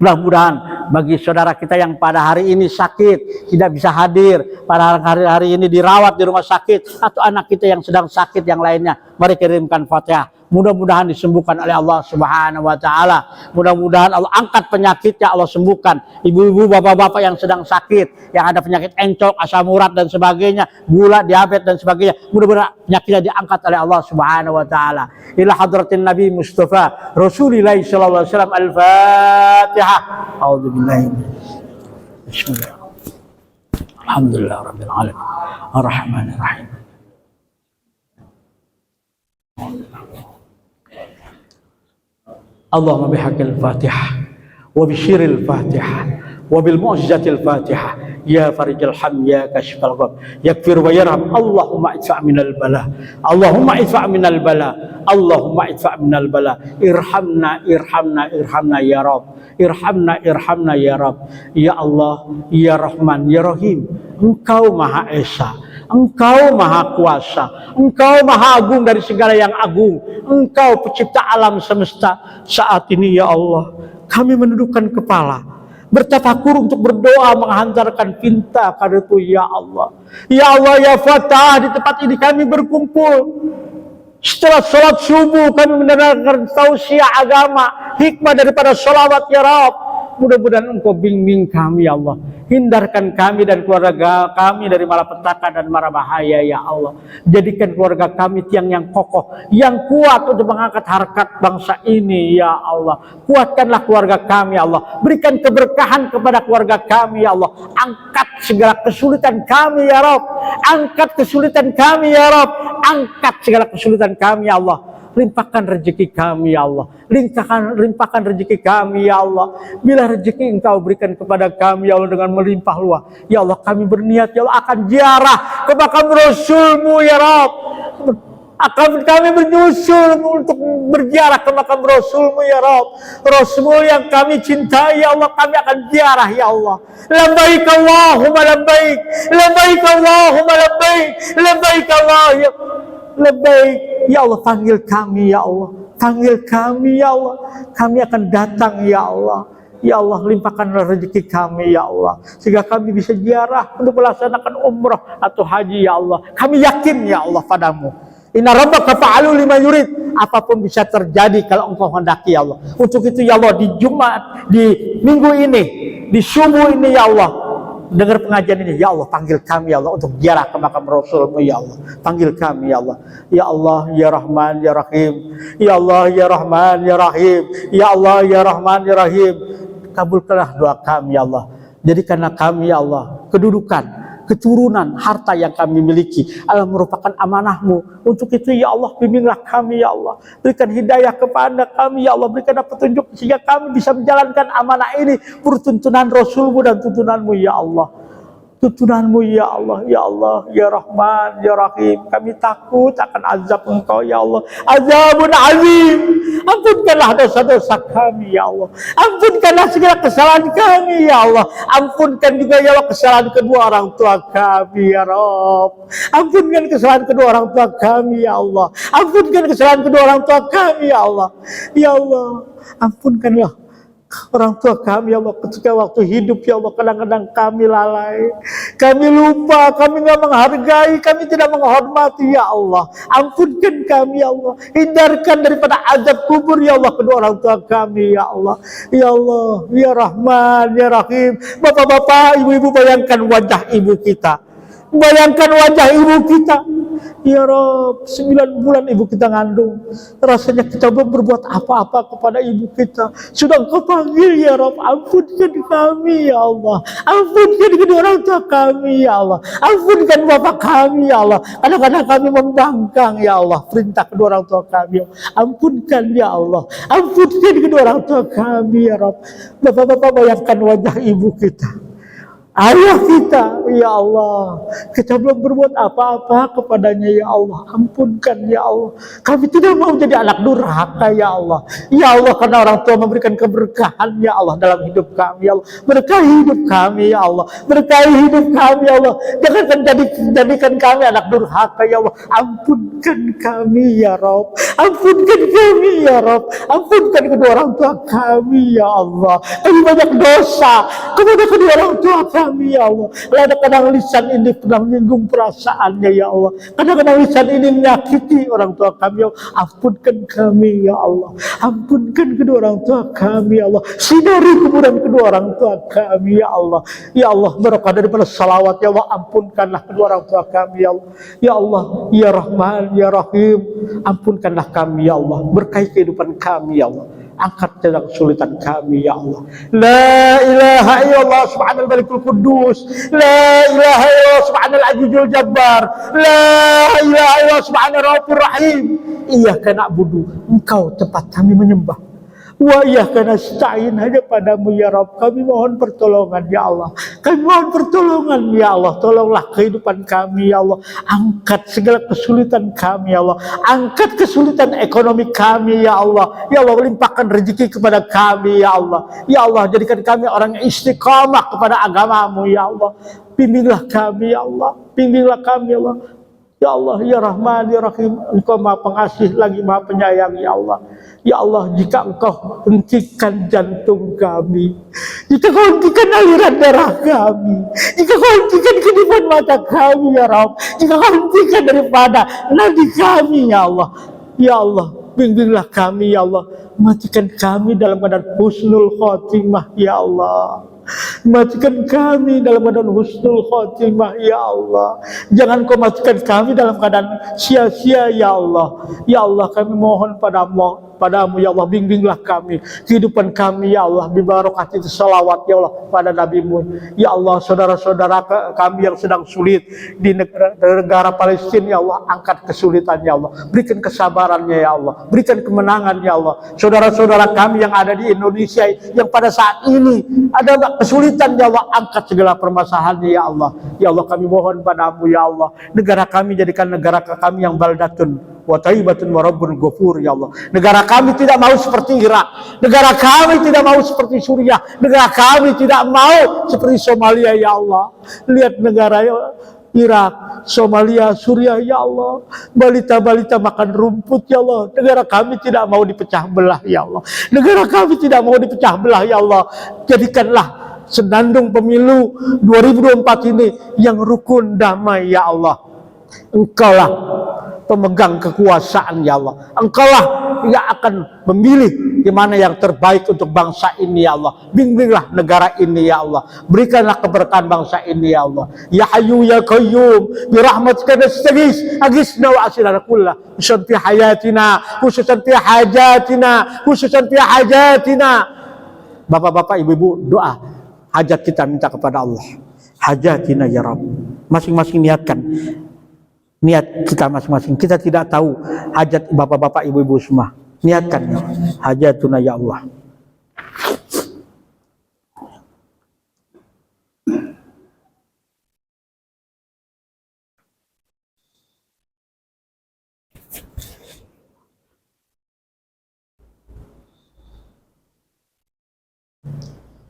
mudah-mudahan bagi saudara kita yang pada hari ini sakit, tidak bisa hadir, pada hari ini dirawat di rumah sakit, atau anak kita yang sedang sakit yang lainnya, mari kirimkan Fatihah. Mudah-mudahan disembuhkan oleh Allah Subhanahu wa taala. Mudah-mudahan Allah angkat penyakitnya, Allah sembuhkan. Ibu-ibu, bapak-bapak yang sedang sakit, yang ada penyakit encok, asam urat dan sebagainya, gula, diabetes dan sebagainya, mudah-mudahan penyakitnya diangkat oleh Allah Subhanahu wa taala. Ila hadratin Nabi Mustafa Rasulillah sallallahu alaihi wasallam. Al-Fatihah. A'udzubillahi. Bismillah. Alhamdulillah rabbil alamin. Ar-Rahmanir Rahim. Allahumma bihaqqil Fatihah wa bisyiril Fatihah wa bil mu'jizatil Fatihah ya farijal ham ya kashifal gham yakfir wa yarham Allahumma idfa' minal bala Allahumma idfa' minal bala Allahumma idfa' minal bala irhamna irhamna irhamna ya Rabb irhamna irhamna ya Rabb ya Allah ya Rahman ya Rahim Engkau Maha Esa Engkau Maha Kuasa, Engkau Maha Agung dari segala yang agung, Engkau pencipta alam semesta. Saat ini ya Allah, kami menundukkan kepala, bertafakur untuk berdoa menghantarkan pinta padamu ya Allah. Ya Allah ya Fatah, di tempat ini kami berkumpul. Setelah sholat subuh kami mendengarkan tausiah agama, hikmah daripada sholawat ya Rabb. Mudah-mudahan Engkau bimbing kami ya Allah, hindarkan kami dan keluarga kami dari malapetaka dan mara bahaya ya Allah. Jadikan keluarga kami tiang yang kokoh, yang kuat untuk mengangkat harkat bangsa ini ya Allah. Kuatkanlah keluarga kami ya Allah, berikan keberkahan kepada keluarga kami ya Allah. Angkat segala kesulitan kami ya Rabb, angkat kesulitan kami ya Rabb, angkat segala kesulitan kami ya Allah. Limpahkan rezeki kami ya Allah, limpahkan rezeki kami ya Allah. Bila rezeki Engkau berikan kepada kami ya Allah dengan melimpah luas, ya Allah kami berniat ya Allah akan ziarah ke makam Rasul-Mu ya Rabb. Akan kami menyusul untuk berziarah ke makam Rasul-Mu ya Rabb. Rasul yang kami cintai ya Allah, kami akan ziarah ya Allah. Labbaik Allahumma labbaik, labbaik Allahumma labbaik, labbaik Allah ya labbaik. Ya Allah, panggil kami ya Allah, panggil kami ya Allah, kami akan datang ya Allah. Ya Allah, limpahkanlah rezeki kami ya Allah, sehingga kami bisa ziarah untuk melaksanakan umrah atau haji ya Allah. Kami yakin ya Allah padamu. Inna rabbaka fa'alu lima yurid. Apapun bisa terjadi kalau Engkau hendaki ya Allah. Untuk itu ya Allah, di Jumat, di minggu ini, di subuh ini ya Allah, dengar pengajian ini ya Allah, panggil kami ya Allah untuk ziarah ke makam Rasul-Mu ya Allah. Panggil kami ya Allah. Ya Allah ya Rahman ya Rahim, ya Allah ya Rahman ya Rahim, ya Allah ya Rahman ya Rahim. Kabulkanlah doa kami ya Allah. Jadikanlah kami ya Allah kedudukan, keturunan, harta yang kami miliki adalah merupakan amanah-Mu. Untuk itu ya Allah, bimbinglah kami ya Allah, berikan hidayah kepada kami ya Allah, berikan petunjuk sehingga kami bisa menjalankan amanah ini bertuntunan Rasul-Mu dan tuntunan-Mu ya Allah. Tuntunan-Mu ya Allah, ya Allah, ya Rahman, ya Rahim. Kami takut akan azab Engkau ya Allah, azabun azim. Ampunkanlah dosa-dosa kami ya Allah, ampunkanlah segala kesalahan kami ya Allah. Ampunkan juga ya Allah kesalahan kedua orang tua kami ya Rabb. Ampunkan kesalahan kedua orang tua kami ya Allah, ampunkan kesalahan kedua orang tua kami ya Allah. Ya Allah, ampunkanlah orang tua kami ya Allah ketika waktu hidup ya Allah. Kadang-kadang kami lalai, kami lupa, kami tidak menghargai, kami tidak menghormati ya Allah. Ampunkan kami ya Allah, hindarkan daripada azab kubur ya Allah kedua orang tua kami ya Allah. Ya Allah ya Rahman ya Rahim. Bapak-bapak, ibu-ibu, bayangkan wajah ibu kita, bayangkan wajah ibu kita ya Rob. 9 bulan ibu kita ngandung, rasanya kita belum berbuat apa-apa kepada ibu kita, sudah Engkau panggil ya Rob. Ampunkan kami ya Allah, ampunkan kedua orang tua kami ya Allah, ampunkan bapak kami ya Allah. Kadang-kadang kami membangkang ya Allah perintah kedua orang tua kami. Ampunkan ya Allah, ampunkan kedua orang tua kami ya Rob. Bapak-bapak, bayangkan wajah ibu kita, ayah kita ya Allah, kita belum berbuat apa-apa kepadanya ya Allah. Ampunkan ya Allah, kami tidak mau jadi anak durhaka ya Allah. Ya Allah, karena orang tua memberikan keberkahan ya Allah dalam hidup kami ya Allah. Berkahi hidup kami ya Allah, berkahi hidup kami ya Allah. Jangan jadikan kami anak durhaka ya Allah. Ampunkan kami ya Rabb, ampunkan kami ya Rabb, ampunkan kedua orang tua kami ya Allah. Kami banyak dosa kepada kedua orang tua kami ya Allah. Kadang-kadang lisan ini pernah menyinggung perasaannya ya Allah. Kadang-kadang lisan ini menyakiti orang tua kami ya Allah. Ampunkan kami ya Allah, ampunkan kedua orang tua kami ya Allah. Sinari kuburan kedua orang tua kami ya Allah. Ya Allah, berkah daripada salawat ya Allah, ampunkanlah kedua orang tua kami ya Allah. Ya Allah ya Rahman ya Rahim, ampunkanlah kami ya Allah, berkahi kehidupan kami ya Allah. Angkat segala kesulitan kami ya Allah. La ilaha illallah subhanal malikul quddus, la ilaha illallah subhanal azizul jabbar, la ilaha illallah subhanal rabbur rahim. Iyyaka na'budu, Engkau tempat kami menyembah, Wa iyyaka nasta'in, hanya padamu ya Rabb kami mohon pertolongan ya Allah. Kami mohon pertolongan ya Allah. Tolonglah kehidupan kami ya Allah. Angkat segala kesulitan kami ya Allah. Angkat kesulitan ekonomi kami ya Allah. Ya Allah, limpahkan rezeki kepada kami ya Allah. Ya Allah, jadikan kami orang yang istiqamah kepada agamamu ya Allah. Bimbinglah kami ya Allah. Bimbinglah kami ya Allah. Ya Allah, ya Rahman, ya Rahim, Engkau Maha Pengasih lagi Maha Penyayang, ya Allah. Ya Allah, jika Engkau hentikan jantung kami, jika Kau hentikan aliran darah kami, jika Kau hentikan kedipan mata kami, ya Rabb, jika Kau hentikan daripada nadi kami, ya Allah. Ya Allah, bimbinglah kami, ya Allah. Matikan kami dalam keadaan husnul khotimah, ya Allah. Matikan kami dalam keadaan husnul khotimah ya Allah. Jangan Kau matikan kami dalam keadaan sia-sia ya Allah. Ya Allah, kami mohon padamu ya Allah, bimbinglah kami kehidupan kami ya Allah, bibarokati salawat ya Allah pada Nabi-Mu. Ya Allah, saudara-saudara kami yang sedang sulit di negara Palestina ya Allah, angkat kesulitan ya Allah, berikan kesabarannya ya Allah, berikan kemenangan ya Allah. Saudara-saudara kami yang ada di Indonesia yang pada saat ini ada kesulitan ya Allah, angkat segala permasalahannya ya Allah. Ya Allah, kami mohon padamu ya Allah, negara kami jadikan negara kami yang baldatun wa thayyibatun wa rabbun ghafur ya Allah. Negara kami tidak mau seperti Irak, negara kami tidak mau seperti Suriah, negara kami tidak mau seperti Somalia ya Allah. Lihat negara Irak, Somalia, Suriah ya Allah, balita-balita makan rumput ya Allah. Negara kami tidak mau dipecah belah ya Allah. Negara kami tidak mau dipecah belah ya Allah. Jadikanlah senandung pemilu 2024 ini yang rukun, damai ya Allah. Engkaulah pemegang kekuasaan ya Allah. Engkaulah yang akan memilih di mana yang terbaik untuk bangsa ini ya Allah. Bimbinglah negara ini ya Allah. Berikanlah keberkahan bangsa ini ya Allah. Ya Hayyu ya Qayyum bi rahmatika nastaghits aghithna wa aslina kullah khususan fi hayatina, khususan fi hajatina, khususan fi hajatina. Bapak-bapak, ibu-ibu, doa hajat kita minta kepada Allah. Hajatina ya Rabb. Masing-masing niatkan niat kita masing-masing. Kita tidak tahu hajat bapak-bapak, ibu-ibu semua. Niatkan hajatuna ya Allah.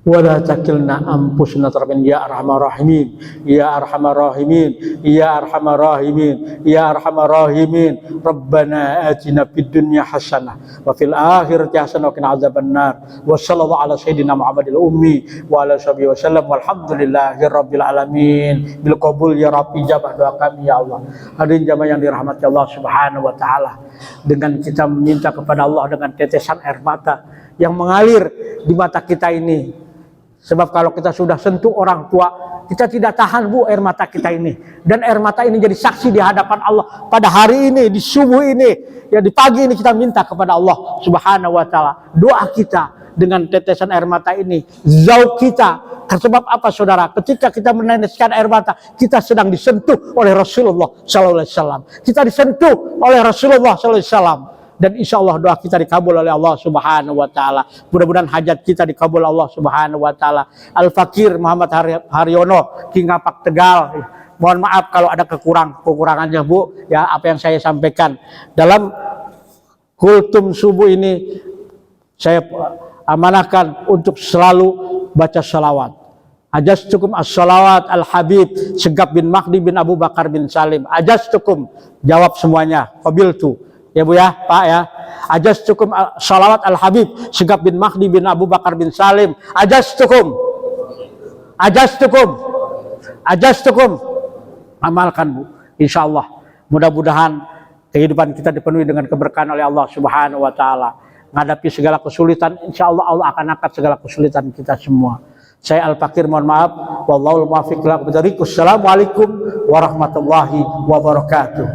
Wala takilna ampusna tarban ya arhamar rahimin, ya arhamar rahimin, ya arhamar rahimin, ya arhamar rahimin. Rabbana atina fid dunya hasanah wa fil akhirati hasanah wa qina adzabannar. Wa sallallahu ala sayyidina Muhammadil ummi wa ala sahbihi wasallam walhamdulillahi rabbil alamin. Bil qabul ya Rabbi, ijabah doa kami ya Allah. Hadirin jamaah yang dirahmati Allah Subhanahu wa taala, dengan kita meminta kepada Allah dengan tetesan air mata yang mengalir di mata kita ini. Sebab kalau kita sudah sentuh orang tua, kita tidak tahan bu air mata kita ini. Dan air mata ini jadi saksi di hadapan Allah pada hari ini, di subuh ini, ya di pagi ini kita minta kepada Allah Subhanahu wa taala. Doa kita dengan tetesan air mata ini, zauq kita. Sebab apa saudara? Ketika kita meneteskan air mata, kita sedang disentuh oleh Rasulullah sallallahu alaihi wasallam. Kita disentuh oleh Rasulullah sallallahu alaihi wasallam. Dan insya Allah doa kita dikabul oleh Allah Subhanahu wa taala. Mudah-mudahan hajat kita dikabul Allah Subhanahu wa taala. Al-Fakir Muhammad Haryono, King Ngapak Tegal. Mohon maaf kalau ada kekurangannya Bu, ya apa yang saya sampaikan dalam kultum subuh ini, saya amanahkan untuk selalu baca salawat. Ajastukum as-salawat al-habib Segap bin Mahdi bin Abu Bakar bin Salim. Ajastukum, jawab semuanya. Qabiltu. Ya Bu ya, Pak ya. Ajastukum salawat al-habib Segap bin Mahdi bin Abu Bakar bin Salim. Ajastukum. Amalkan Bu, insya Allah. Mudah-mudahan kehidupan kita dipenuhi dengan keberkahan oleh Allah Subhanahu wa taala. Menghadapi segala kesulitan, insya Allah Allah akan angkat segala kesulitan kita semua. Saya Al-Fakir mohon maaf. Wallahul muwaffiq ila aqwamit thoriq. Wassalamualaikum warahmatullahi wabarakatuh.